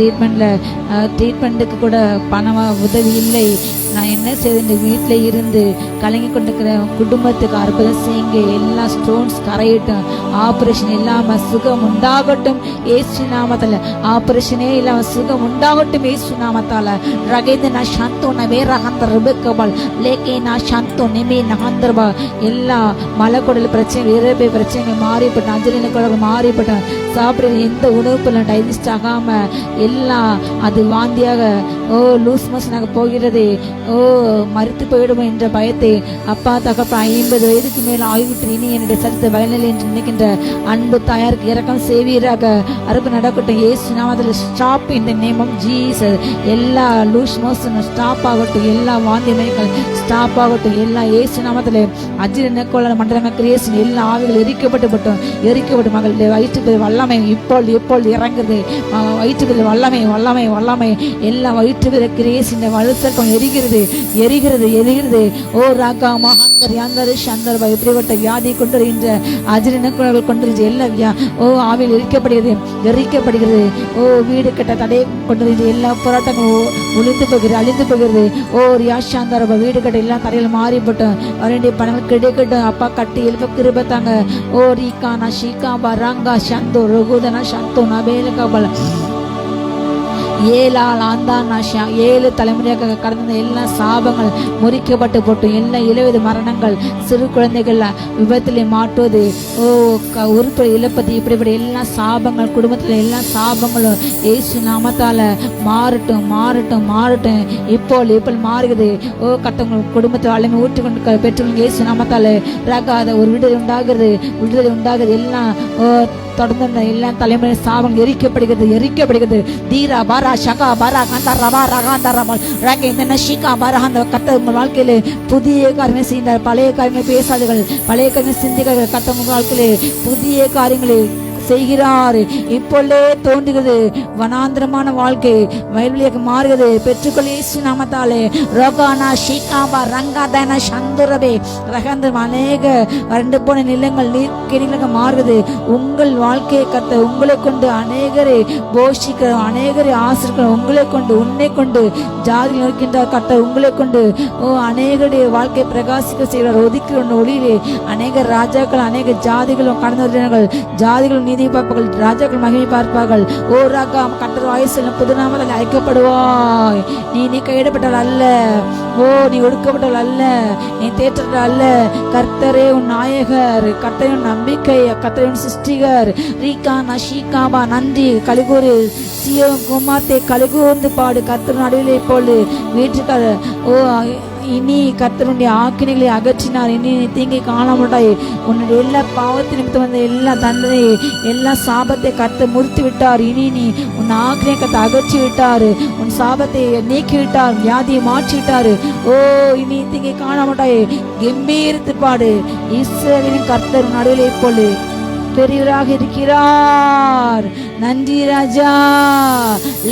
ட்ரீட்மெண்ட்டுக்கு கூட பணமா உதவி இல்லை. நான் என்ன செய்து வீட்டில் இருந்து கலங்கி கொண்டிருக்கிற குடும்பத்துக்கு அற்புதம் செய்யுங்க. எல்லா ஸ்டோன்ஸ் கரையட்டும், ஆப்ரேஷன் இல்லாம சுகம் உண்டாகட்டும் ஏசு நாமத்தால. ஆப்ரேஷனே இல்லாம சுகம் உண்டாகட்டும் ஏசு நாமத்தால. ரகேந்த நான் சாந்தோ நவே ரகந்த ருபக்கபால் லேக்கே நான் சாந்தோ நெமே நகந்தர்பா. எல்லா மலைக்குடல் பிரச்சனை இறப்பை பிரச்சனைகள் மாறிப்பட்டேன், அஞ்சலின குடல் மாறிப்பட்டேன். சாப்பிட எந்த உணவுப்பெல்லாம் டைஜஸ்ட் ஆகாம எல்லாம் அது வாந்தியாக லூஸ் மோஷனாக போகிறது. மறுத்து போயிடுமோ என்ற பயத்தை அப்பா தகப்ப 50 வயதுக்கு மேல் ஆகிவிட்டு இனி என்னுடைய சரித்த பயனில்லை என்று நினைக்கின்ற அன்பு தாயாருக்கு இரக்கம் செய்வீராக. அறுப்பு நடக்கட்டும் ஏசு நாமத்தில். ஸ்டாப் இந்த நேமம் ஜீசஸ். எல்லா லூஸ் மோஷன் ஸ்டாப் ஆகட்டும், எல்லா வாந்தி மயங்கள் ஸ்டாப் ஆகட்டும், எல்லா ஏசு நாமத்தில். அஜிர கோள மண்டலங்கள் கிரியேஷன் எல்லா ஆவிகள் எரிக்கப்பட்டு மகளுடைய வயிற்று வல்லமை இப்பொழுது இறங்குது. வயிற்று வல்லமை எல்லா வயிற்று கிரியேஷன் வலுத்தக்கம் எரிகிறது. ஓ ராகா மகாந்தர் யாந்தர் சந்தர்பா. இப்படிப்பட்ட வியாதி கொண்டிருக்கின்ற அஜிரணக்குழல்கள் கொண்டிருக்கின்ற எல்லா ஆவியில் எரிக்கப்படுகிறது. ஓ வீடு கட்ட தடை கொண்டிருக்கின்ற எல்லா போராட்டங்களும் அழிந்து போகிறது. ஓ ரியாஷாந்தரபா வீடு கட்ட எல்லாம் தரையில் மாறிப்பட்டோம். அவருடைய பணங்கள் கிடைக்கட்டும் அப்பா. கட்டி எழுப்ப கிருபத்தாங்க. ஓ ரீகானா ஷீகாபா ராங்கா சந்தோ ரகுதனா சந்தோ நபேலகாபல 7 தலைமுறையாக கடந்த எல்லா சாபங்கள் முறிக்கப்பட்டு போட்டு எல்லா 70 மரணங்கள் சிறு குழந்தைகள் விபத்திலே மாட்டுவது உறுப்பு இழப்பது இப்படிப்பட்ட எல்லா சாபங்கள் குடும்பத்தில் எல்லா சாபங்களும் ஏசு நாமத்தால மாறட்டும். இப்போ மாறுகிறது. கட்டவங்க குடும்பத்தை வல்லமை ஊற்றி கொண்டு பெற்றவங்க ஏசு நாமத்தால ராகாத ஒரு விடுதலை உண்டாகுது. எல்லாம் தொடர்ந்து எல்லா தலைமுறை சாபங்கள் எரிக்கப்படுகிறது. தீரா பாரா ஷகா பாரா காந்தா ரபா ரகாந்தா ரபால் ராக இந்த ஷிகா பாரா அந்த கத்த உங்கள் வாழ்க்கையில புதிய காரியங்களை செய்தார். பழைய காரியங்களை பேசாதீர்கள், பழைய காரியங்களை சிந்திகள். கத்த உங்கள் வாழ்க்கையில புதிய காரியங்களை செய்கிறார். இப்பொழுதே தோன்றுகிறது. வனாந்திரமான வாழ்க்கை வயல்வெளியாக மாறுகிறது. பெற்றுக்கொள் இயேசு நாமத்தாலே. ரோகானா ஷீகாபா ரங்காதன சந்துரபே ரகந்தம் அநேக வறண்டு போன நிலங்கள் நீர்க்கிணிகளாக மாறுகிறது. உங்கள் வாழ்க்கையை கத்த உங்களை கொண்டு அநேகரை போஷிக்கிற அநேகரை ஆசிரியர் உங்களை கொண்டு உன்னை கொண்டு ஜாதிகள் இருக்கின்றார். கத்த உங்களை கொண்டு அநேகருடைய வாழ்க்கை பிரகாசிக்க செய்கிறார். ஒதுக்கிற ஒளியிலே அநேக ராஜாக்கள் அநேக ஜாதிகளும் கடந்து வருகிறார்கள். ஜாதிகளும் நீதி பார்ப்பார்கள், ராஜாக்கள் மகிமை பார்ப்பார்கள். ஓ ராகா கட்டர் வாய்ஸ் புதுநாமத்தில் அழைக்கப்படுவாய். நீ கையிடப்பட்டால் அல்ல, நீ ஒடுக்கப்பட்டால் அல்ல, நீ தேற்றல் அல்ல. கர்த்தரே உன் நாயகர், கர்த்தரே உன் நம்பிக்கை, கர்த்தரே உன் சிருஷ்டிகர். ரீகா நஷீகாபா நன்றி கலிகூரு சியோ குமார்த்தே கலிகூர்ந்து பாடு. கர்த்தர் நடுவிலே இப்பொழுது வீட்டுக்கார இனி கர்த்தருடைய ஆக்கினைகளை அகற்றினார். இனி தீங்கை காணாமட்டாய். உன்னுடைய எல்லா பாவத்தை நிமித்தம் வந்த எல்லா தண்டனை எல்லா சாபத்தை கர்த்தர் முறித்து விட்டார். இனி நீ உன் ஆக்கினை கர்த்தர் அகற்றி விட்டாரு. உன் சாபத்தை நீக்கி விட்டார். வியாதியை மாற்றி விட்டாரு. இனி தீங்கை காணாமட்டாய். கம்பீரித்து பாடு. இஸ்ரவேலின் கர்த்தர் நடுவில் இப்பொழுது பெரியவராக இருக்கிறார். நன்றி ராஜா.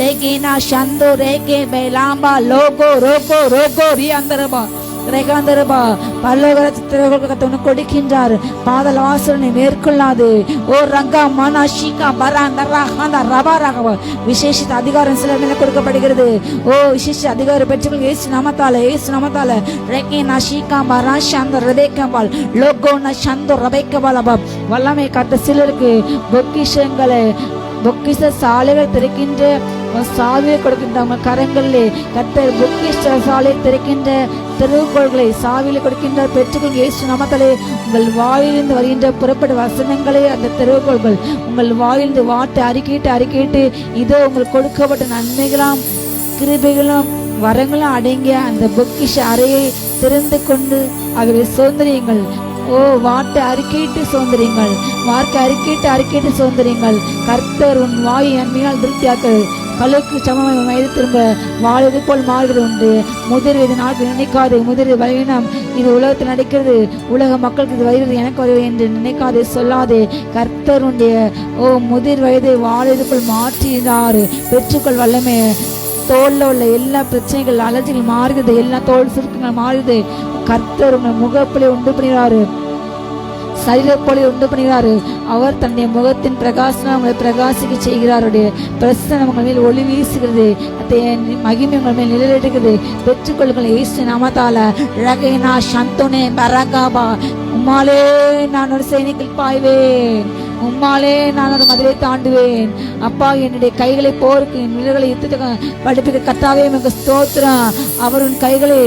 லேகினா சந்தோ ரேகே பெலாம்பா லோகோ ரோகோ ரோகோ ரியாந்தரபா ரேகாந்தரபா பரலோகத்தை கொடுக்கின்றார். பாதல வாசனை மேற்கொள்ளாது. ஓ ரங்கா மனாஷிகா பராந்தரா ஹாந்தா ரபா ராகவ விசேஷித்த அதிகாரம் சிலர் மேல கொடுக்கப்படுகிறது. ஓ விசேஷ அதிகாரம் பெற்றுக்கொள் இயேசு நாமத்தால, இயேசு நாமத்தால. ரேகேனா ஷீகா பராஷாந்த ரபேக்கபால் லோகோனா சந்தோ ரபேக்கபால் அபா வல்லமை காட்ட சிலருக்கு பொக்கிஷங்களை பொக்கிஷ சாலைகள் திறக்கின்ற சாவியை கொடுக்கின்ற உங்கள் கரங்களிலே கர்த்தர் பொக்கிஷ சாலை திறக்கின்ற தெருவுகோள்களை சாவியில் கொடுக்கின்ற பெற்றுக்கொள் இயேசு நாமத்திலே. உங்கள் வாயிலிருந்து வருகின்ற புறப்பட வசனங்களே அந்த தெருவுகோள்கள் உங்கள் வாயிலிருந்து வாட்டை அறிக்கையிட்டு இதோ உங்களுக்கு கொடுக்கப்பட்ட நன்மைகளாம் கிருபைகளும் வரங்களும் அடங்கிய அந்த பொக்கிஷ அறையை திறந்து கொண்டு அவர்களை சுதந்திரியுங்கள். ஓ வாட்டை அறிக்கையிட்டு சுதந்திரியுங்கள். வார்த்தை அறிக்கையிட்டு சுதந்திரியுங்கள். கர்த்தர் உன் வாயை நன்மையால் திருப்தியாக்க கழுக்கு சமமாக வயது திரும்ப வாழ்வது போல் மாறுகிறது உண்டு. முதிர் இது நாட்கள் நினைக்காது. முதிர் பலவீனம் இது உலகத்தில் நடக்கிறது. உலக மக்களுக்கு இது வருகிறது, எனக்கு வருவது என்று நினைக்காது சொல்லாதே. கர்த்தருடைய ஓ முதிர் வயதை வாழ்வது போல் மாற்றினார். பெற்றுக்கொள் வல்லமை. தோல்ல உள்ள எல்லா பிரச்சனைகள் அலர்ஜிகள் மாறுகிறது. எல்லா தோல் சுருக்கங்கள் மாறுது. கர்த்தர் உங்கள் முகப்பிலே உண்டு பண்ணுகிறாரு, சரீரப்பொழி உண்டு பண்ணுகிறாரு. அவர் தன்னுடைய முகத்தின் பிரகாசனம் உங்களை பிரகாசிக்க செய்கிறாருடைய பிரசனம் உங்கள் மேல் ஒளி வீசுகிறது. மகிமை உங்கள் மேல் நிழலிடுகிறது. பெற்றுக்கொள்ளுங்கள் இயேசு நாமத்தால. ரகேனா சந்தோனே பரகாபா உம்மாலே நான் ஒரு சைனிக்கில் பாய்வேன். உம்மாலே நான் ஒரு மதிலை தாண்டுவேன். அப்பா என்னுடைய கைகளை போருக்கு என் விரல்களை யுத்தத்துக்கு படிப்புக்கு கர்த்தாவே உமக்கு ஸ்தோத்திரம். அவர் உன் கைகளை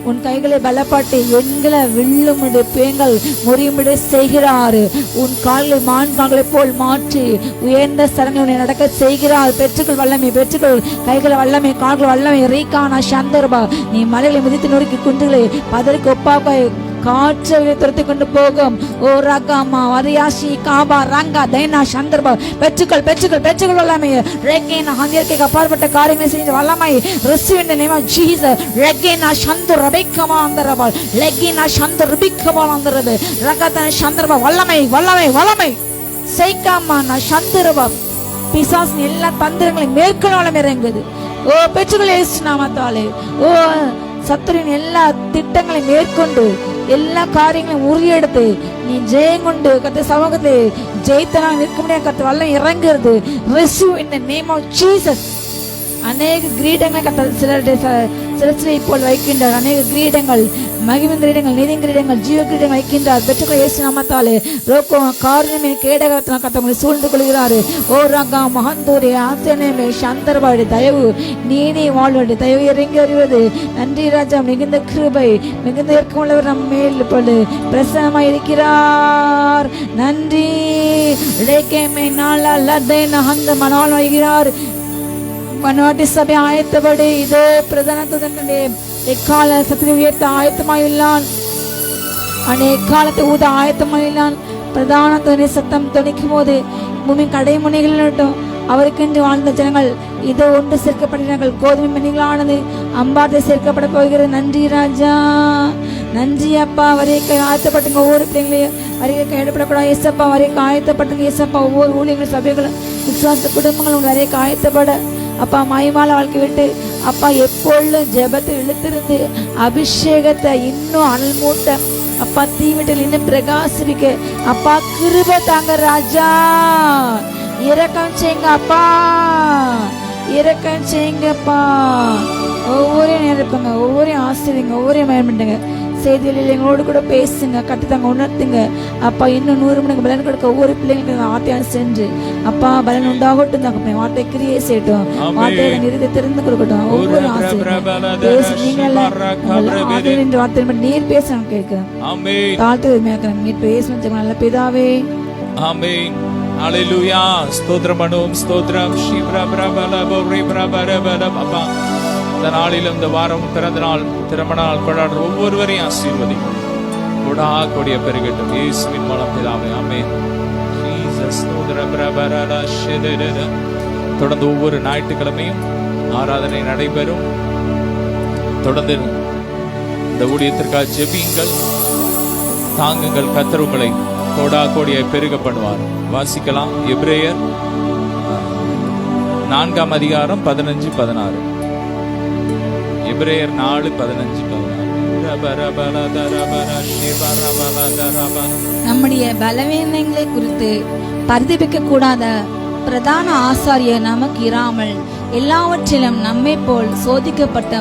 உன் கைகளை பலப்பாட்டு எண்களை வில்லுமுடைய பேங்கள் முறியும்படி செய்கிறார். உன் கால்களை மான் கால்களை போல் மாற்றி உயர்ந்த சரங்களை நடக்க செய்கிறார். பெற்றுக்கள் வல்லமை, பெற்றுக்கள் கைகளை வல்லமை, கால்கள் வல்லமை. ரீகானா சந்தர்பா நீ மலைகளை மிதித்து நொறுக்கி குன்றுகளை பதற்கு ஒப்பாக காற்றை துரத்தி கொண்டு போகும். ஓ ரகாமா வரியாசி காபா ரங்கா தைனா சந்தர்பா பெற்றுக்கள் பெற்றுக்கள் பெற்றுக்கள் வல்லமை. ரெகேனா ஹந்தியர்க்கு அப்பாற்பட்ட காரியங்களை செஞ்ச வல்லமை. receive in the name of Jesus. ரெகேனா Chandar ரபேக்கமா அந்தரபா லெகினா Chandar ரபிக்கமா அந்தரபே ரகதன சந்தர்பா வல்லமை வல்லமை வல்லமை. சைகாமா நான் சந்தர்பா பிசாசின் எல்லா தந்திரங்களையும் மேற்கொள்ளாமல் இறங்குது. ஓ பெற்றுக்கள் இயேசு நாமத்தாலே. ஓ சத்துருவின் எல்லா திட்டங்களை மேற்கொண்டு எல்லா காரியங்களையும் உரியெடுத்து நீ ஜெயம் கொண்டு கர்த்தர் சமூகத்தில் ஜெயித்தனால் நிற்க முடியாது. கர்த்தர் வல்லம் இறங்குறது. receive in the name of Jesus. அநேக கிரீடங்களை கர்த்தர் சிலரை போல் வைக்கின்றார். அநேக கிரீடங்கள், மகிமை கிரீடங்கள், நீதி கிரீடங்கள், ஜீவ கிரீடங்கள் வைக்கின்றார். பெற்றுக்கொள் இயேசு நாமத்தாலே. ரோக்கோ காரணமே கேடகத்தினால் கர்த்தர் சூழ்ந்து கொள்கிறாரு. ஓ ரங்கா மகந்தூரி ஆசனமே சந்தர்பாவுடைய தயவு நீதி வாழ்வுடைய தயவு இறங்கி வருவது. நன்றி ராஜா. மிகுந்த கிருபை மிகுந்த இறக்கமுள்ளவர் நம்ம மேல் இப்பொழுது பிரசன்னமாய் இருக்கிறார். நன்றி. ரேகேமே நாளா லத்தை நகந்த மனால் வைகிறார். மனவாட்டி சபை ஆயத்தப்படி இதோ பிரதான எக்கால சத்திரி உயர்த்த ஆயத்தமாயுள்ளான். எக்காலத்தை ஊத ஆயத்தமாயுள்ளான். பிரதான துணை சத்தம் துணிக்கும் போது பூமி கடைமுனைகள் அவருக்கென்று வாழ்ந்த ஜனங்கள் இதோ ஒன்று சேர்க்கப்படுகிறார்கள். கோதுமை மணிகளானது அம்பாத்தை சேர்க்கப்பட போகிறது. நன்றி ராஜா. நன்றி அப்பா. வரைக்கு ஆயத்தப்பட்டுங்க. ஒவ்வொரு பிள்ளைங்களையும் வரைக்கும் கையிடப்படக்கூடாது. ஏசப்பா வரைக்கும் ஆயத்தப்பட்டுங்க. ஏசப்பா ஒவ்வொரு ஊழியர்கள் சபைகளும் விசுவாச குடும்பங்களும் வரைக்கும் ஆயத்தப்பட அப்பா மகிமால வாழ்க்கை விட்டு அப்பா எப்பொழுதும் ஜெபத்தை இழுத்திருந்து அபிஷேகத்தை இன்னும் அனல் மூட்ட அப்பா தீவிட்டில் இன்னும் பிரகாசிக்க அப்பா கிருபை தாங்க ராஜா. இரக்கம் செய்யுங்க அப்பா, இரக்கம் செய்யுங்கப்பா. ஒவ்வொரு நிரப்புங்க, ஒவ்வொரு ஆசிரியங்க, ஒவ்வொரு மயமிட்டுங்க. செய்தியில் எங்களோடு கூட பேசுங்க, கட்டுத்தாங்க, உணர்த்துங்க அப்பா. இன்னும் 100 மணிக்கு பலன் கொடுக்க ஒவ்வொரு பிள்ளைங்களுக்கு வார்த்தையான சென்று அப்பா பலன் உண்டாகட்டும் தாங்க. வார்த்தை கிரியை செய்யட்டும், வார்த்தையை நிறுத்தி திறந்து கொடுக்கட்டும். ஒவ்வொரு ஆசிரியர் வார்த்தை நீர் பேச கேட்கிறேன். தாழ்த்து நீர் பேசணும் நல்ல பிதாவே. ஆமென். ஹalleluya. ஸ்தோத்திரம் பண்ணுவோம். ஸ்தோத்திரம். அப்பா இந்த நாளிலும் இந்த வாரம் பிறந்த நாள் திருமண நாள் கொண்டாடுற ஒவ்வொருவரையும் ஆசீர்வதி கொடா கொடிய பெருகட்டும் இயேசுவின் மூலம் பிதாவே. ஆமென். தொடர்ந்து ஒவ்வொரு ஞாயிற்றுக்கிழமையும் ஆராதனை நடைபெறும். தொடர்ந்து இந்த ஊழியத்திற்காக ஜெபியுங்கள், தாங்குங்கள். கர்த்தர் உங்களை கோடா கோடியை பெருக பண்ணுவார். வாசிக்கலாம். எபிரேயர் 4ஆம் அதிகாரம் 15-16. எபிரேயர் 4:15-16. நம்முடைய பலவீனங்களை குறித்து பரிதபிக்க கூடாத பிரதான ஆசாரியர் நமக்கு இராமல் எல்லாவற்றிலும் நம்மை போல் சோதிக்கப்பட்ட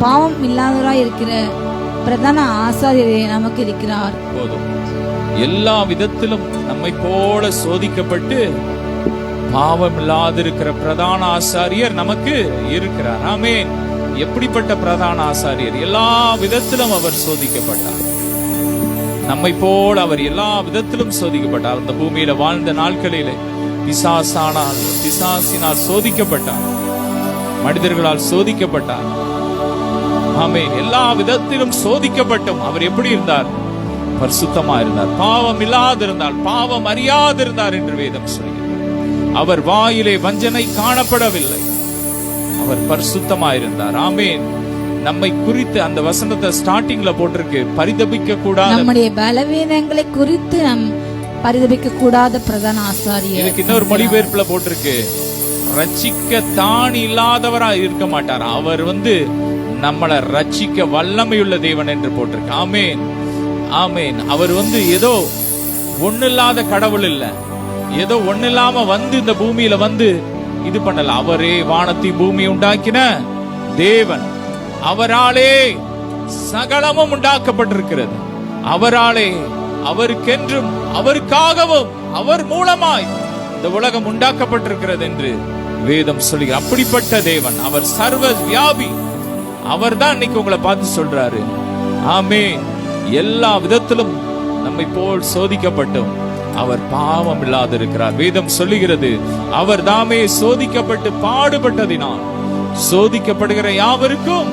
பாவம் இல்லாதவராய் இருக்கிற பிரதான ஆசாரியரே நமக்கு இருக்கிறார். போதும். எல்லா விதத்திலும் நம்மை போல சோதிக்கப்பட்டு பாவம் இல்லாதிருக்கிற பிரதான ஆசாரியர் நமக்கு இருக்கிறார். ஆமென். எப்படிப்பட்ட பிரதான ஆசாரியர்? எல்லா விதத்திலும் அவர் சோதிக்கப்பட்டார். நம்மை போல அவர் எல்லா விதத்திலும் சோதிக்கப்பட்டார். அந்த பூமியில வாழ்ந்த நாட்களிலே பிசாசினால் சோதிக்கப்பட்டார், மனிதர்களால் சோதிக்கப்பட்டார். ஆமென். எல்லா விதத்திலும் சோதிக்கப்பட்டும் அவர் எப்படி இருந்தார்? பரிசுத்தமா இருந்தார். பாவம் இல்லாதிருந்தால், பாவம் அறியாதிருந்தார் என்று வேதம் சொல்கிறது. அவர் வாயிலே வஞ்சனை காணப்படவில்லை. அவர் பரிசுத்தமா இருந்தார். ஆமென். நம்மை குறித்து அந்த வசனத்தை ஸ்டார்டிங்ல போட்டிருக்கு, பரிதபிக்க கூடாத, நம்முடைய பலவீனங்களை குறித்து நம் பரிதபிக்க கூடாத பிரதான ஆசாரியர். இதுக்கு இன்னொரு மொழிபெயர்ப்புல போட்டிருக்கு, ரட்சிக்க தாணி இல்லாதவரா இருக்க மாட்டார். அவர் நம்மளை ரட்சிக்க வல்லமையுள்ள தேவன் என்று போட்டிருக்கு. ஆமென். ஆமென். அவர் ஏதோ ஒண்ணு இல்லாத கடவுள் இல்ல, ஏதோ ஒண்ணு இல்லாம இந்த பூமியில இது பண்ணல. அவரே வானத்தை பூமி உண்டாக்கின தேவன். அவராலே சகலமும் உண்டாக்கப்பட்டிருக்கிறது. அவராலே, அவருக்கென்றும், அவருக்காகவும், அவர் மூலமாய் இந்த உலகம் உண்டாக்கப்பட்டிருக்கிறது என்று வேதம் சொல்லுகிறது. அப்படிப்பட்ட தேவன் அவர் சர்வ வியாபி. அவர் தான் இன்னைக்கு உங்களை பார்த்து சொல்றாரு, ஆமென், எல்லா விதத்திலும் நம்மை போல் சோதிக்கப்பட்டும் அவர் பாவம் இல்லாதிருக்கிறார். வேதம் சொல்லுகிறது, அவர் தாமே சோதிக்கப்பட்டு பாடுபட்டதினால் சோதிக்கப்படுகிற யாவருக்கும்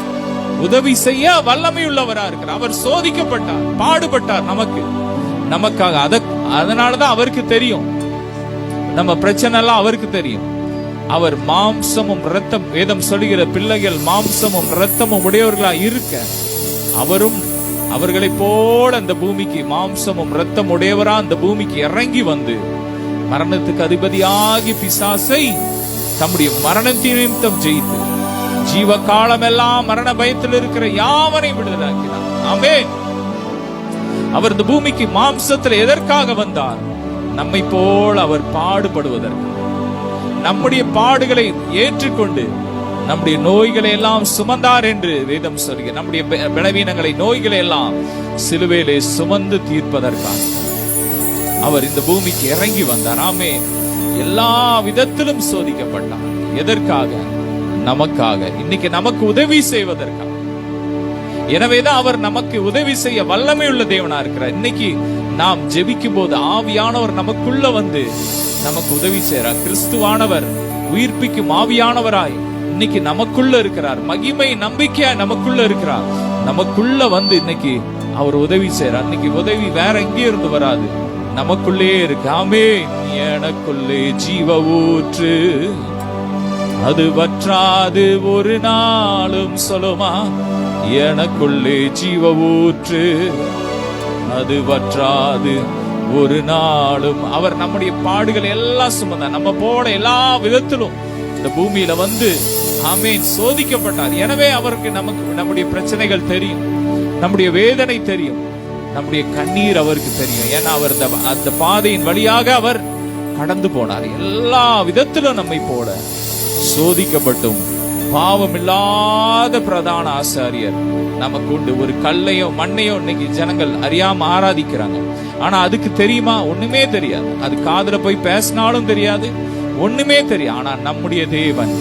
உதவி செய்ய வல்லமையுள்ளவரா இருக்கிறார். அவர் சோதிக்கப்பட்டார், பாடுபட்டார் நமக்காக. அதனாலதான் அவருக்கு தெரியும் நம்ம பிரச்சனை எல்லாம் அவருக்கு தெரியும். அவர் மாம்சமும் இரத்தம், வேதம் சொல்லுகிற பிள்ளைகள் மாம்சமும் இரத்தமும் உடையவர்களா இருக்க அவரும் அவர்களை போல அந்த பூமிக்கு மாம்சமும் இரத்தம் உடையவரா அந்த பூமிக்கு இறங்கி மரணத்துக்கு அதிபதியாகி பிசாசை தம்முடைய மரணத்தின் நிமித்தம் ஜெயித்து ஜீவ காலம் எல்லாம் மரண பயத்தில் இருக்கிற யாவனை விடுதலாக்கினார். ஆமென். அவர் இந்த பூமிக்கு மாம்சத்தில் எதற்காக வந்தார்? நம்மை போல் அவர் பாடுபடுவதற்கு, நம்முடைய பாடுகளை ஏற்றுக்கொண்டு நம்முடைய நோய்களை எல்லாம் சுமந்தார் என்று வேதம் சொல்கிறது. நம்முடைய பலவீனங்களை, நோய்களை எல்லாம் சிலுவையிலே சுமந்து தீர்ப்பதற்காக அவர் இந்த பூமிக்கு இறங்கி வந்தார். ஆமென். எல்லா விதத்திலும் சோதிக்கப்பட்டார். எதற்காக? நமக்காக, இன்னைக்கு நமக்கு உதவி செய்வதற்காக. எனவேதான் அவர் நமக்கு உதவி செய்ய வல்லமையுள்ள தேவனா இருக்கிறார். இன்னைக்கு நாம் ஜெபிக்கும் போது ஆவியானவர் நமக்குள்ள நமக்கு உதவி செய்யறார். கிறிஸ்துவானவர் உயிர்ப்பிக்கும் ஆவியானவராய் இன்னைக்கு நமக்குள்ள இருக்கிறார். மகிமை நம்பிக்கையா நமக்குள்ள இருக்கிறார். நமக்குள்ள இன்னைக்கு அவர் உதவி செய்யறார். இன்னைக்கு உதவி வேற எங்கே இருந்து வராது, நமக்குள்ளே இருக்கு. ஆமென். எனக்குள்ளே ஜீவ ஊற்று, அது வற்றாது ஒரு நாளும் சொல்லுமா. எனக்குள்ளே ஜீவ ஊற்று, அது வற்றாது ஒரு நாளும். அவர் நம்முடைய பாடுகளை எல்லாம் சுமந்தார். நம்ம போல எல்லா விதத்திலும் இந்த பூமியில ஆமென் சோதிக்கப்பட்டார். எனவே அவருக்கு நம்முடைய பிரச்சனைகள் தெரியும், நம்முடைய வேதனை தெரியும், நம்முடைய கண்ணீர் அவருக்கு தெரியும். ஏன்னா அவர் அந்த பாதையின் வழியாக அவர் கடந்து போனார். எல்லா விதத்திலும் நம்மை போல சோதிக்கப்பட்டும் பாவம் இல்லாத பிரதான ஆசாரியர் நமக்கு உண்டு. ஒரு கல்லையோ மண்ணையோ இன்னைக்கு ஜனங்கள் அறியாம ஆராதிக்கிறாங்க. ஆனா அதுக்கு தெரியுமா? ஒண்ணுமே தெரியாது. அது காதுல போய் பேசினாலும் தெரியாது, ஒண்ணுமே தெரியும். ஆனா நம்முடைய தேவன்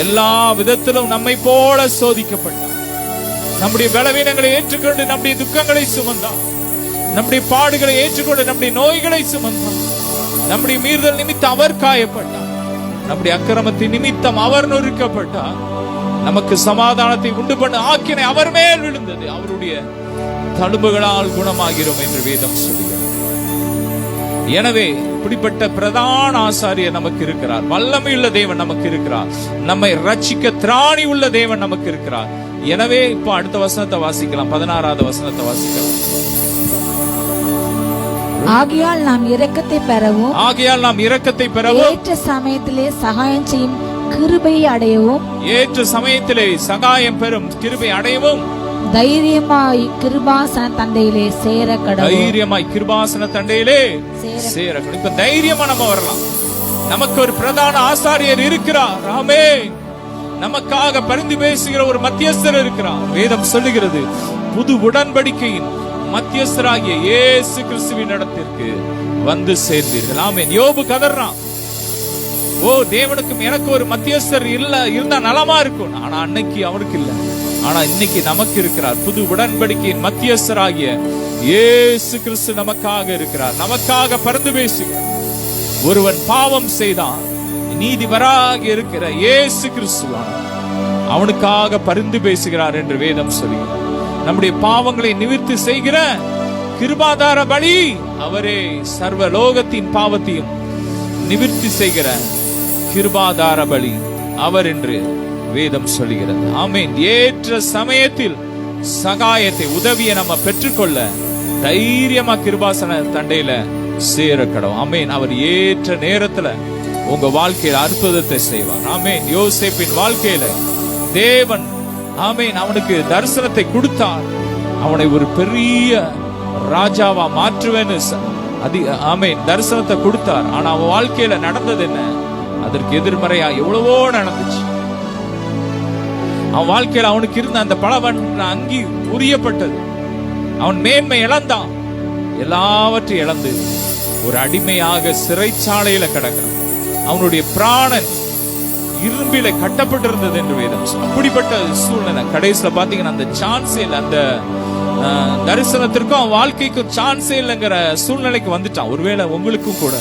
எல்லா விதத்திலும் நம்மை போல சோதிக்கப்பட்டார். நம்முடைய பலவீனங்களை ஏற்றுக்கொண்டு நம்முடைய துக்கங்களை சுமந்தார். நம்முடைய பாடுகளை ஏற்றுக்கொண்டு நம்முடைய நோய்களை சுமந்தார். நம்முடைய மீறுதல் நிமித்தம் அவர் காயப்பட்டார். நம்முடைய அக்கிரமத்தின் நிமித்தம் அவர் நொறுக்கப்பட்டார். நமக்கு சமாதானத்தை உண்டு பண்ண ஆக்கினை அவர் மேல் விழுந்தது. அவருடைய தழும்புகளால் குணமாகிறோம் என்று வேதம் சொல்லுகிறது. எனவே இப்படிப்பட்ட பிரதான ஆசாரியர் நமக்கு இருக்கிறார். வல்லமையுள்ள தேவன் நமக்கு இருக்கிறார். நம்மை ரட்சிக்க திராணி உள்ள தேவன் நமக்கு இருக்கிறார். எனவே இப்போ அடுத்த வசனத்தை வாசிக்கலாம். 16வது வசனத்தை வாசிக்கலாம். ஆகையால் நாம் இரக்கத்தை பெறவும் ஏற்ற சமயத்திலே சகாயம் செய்யும் கிருபையை அடையவும் கிருபை அடையவும் தைரியமாய் கிருபாசன தண்டையிலே சேர கடவும். இப்ப தைரியமா நம்ம வரலாம். நமக்கு ஒரு பிரதான ஆசாரியர் இருக்கிறார். ஆமென். நமக்காக பரிந்து பேசுகிற ஒரு மத்தியஸ்தர் இருக்கிறார். வேதம் சொல்லுகிறது, புது உடன்படிக்கையின் மத்தியஸ்தராகிய இயேசு கிறிஸ்துவின் இடத்திற்கு வந்து சேர்ந்தீர்கள். ஆமென். யோபு கதறான், ஓ தேவனுக்கும் எனக்கு ஒரு மத்தியஸ்தர் இருந்தா நலமா இருக்கும். ஆனா அன்னைக்கு அவருக்கு இல்ல, ஆனா இன்னைக்கு நமக்கு இருக்கிறார். புது உடன்படிக்கையின் மத்தியஸ்தராகிய இயேசு கிறிஸ்து நமக்காக இருக்கிறார், நமக்காக பரிந்து பேசுகிறார். ஒருவன் பாவம் செய்தான், நீதிபராக இருக்கிற இயேசு கிறிஸ்து அவனுக்காக பரிந்து பேசுகிறார் என்று வேதம் சொல்லுகிறது. நம்முடைய பாவங்களை நிவர்த்தி செய்கிற கிருபாதார பலி அவரே. சர்வ லோகத்தின் பாவத்தையும் நிவர்த்தி செய்கிற கிருபாதார பலி அவர் என்று வேதம் சொல்லுகிறது. ஆமென். ஏற்ற சமயத்தில் சகாயத்தை, உதவியை நம்ம பெற்றுக்கொள்ள தைரியமா கிருபாசன தண்டையில சேர கடவும். ஆமென். அவர் ஏற்ற நேரத்துல உங்க வாழ்க்கையில அற்புதத்தை செய்வார். ஆமென். யோசேப்பின் வாழ்க்கையில தேவன் ஆமென் அவனுக்கு தரிசனத்தை கொடுத்தார். அவனை ஒரு பெரிய ராஜாவா மாற்றுவேன்னு ஆமென் தரிசனத்தை கொடுத்தார். ஆனா அவன் வாழ்க்கையில நடந்தது என்ன? அதற்கு எதிர்மறையா எவ்வளவோ நடந்துச்சு. அவன் வாழ்க்கையில அவனுக்கு இருந்த அந்த பலவன் அங்கி உரியப்பட்டது. அவன் மேன்மை இழந்தான். எல்லாவற்றையும் இழந்து ஒரு அடிமையாக சிறைச்சாலையில கிடக்கிறான். அவனுடைய பிராணன் இரும்பில கட்டப்பட்டிருந்தது என்று வேதம். அப்படிப்பட்ட சூழ்நிலை. கடைசியில பாத்தீங்கன்னா அந்த சான்ஸே இல்லை, அந்த தரிசனத்திற்கும் வாழ்க்கைக்கும் சான்ஸே இல்லைங்கிற சூழ்நிலைக்கு வந்துட்டான். ஒருவேளை உங்களுக்கும் கூட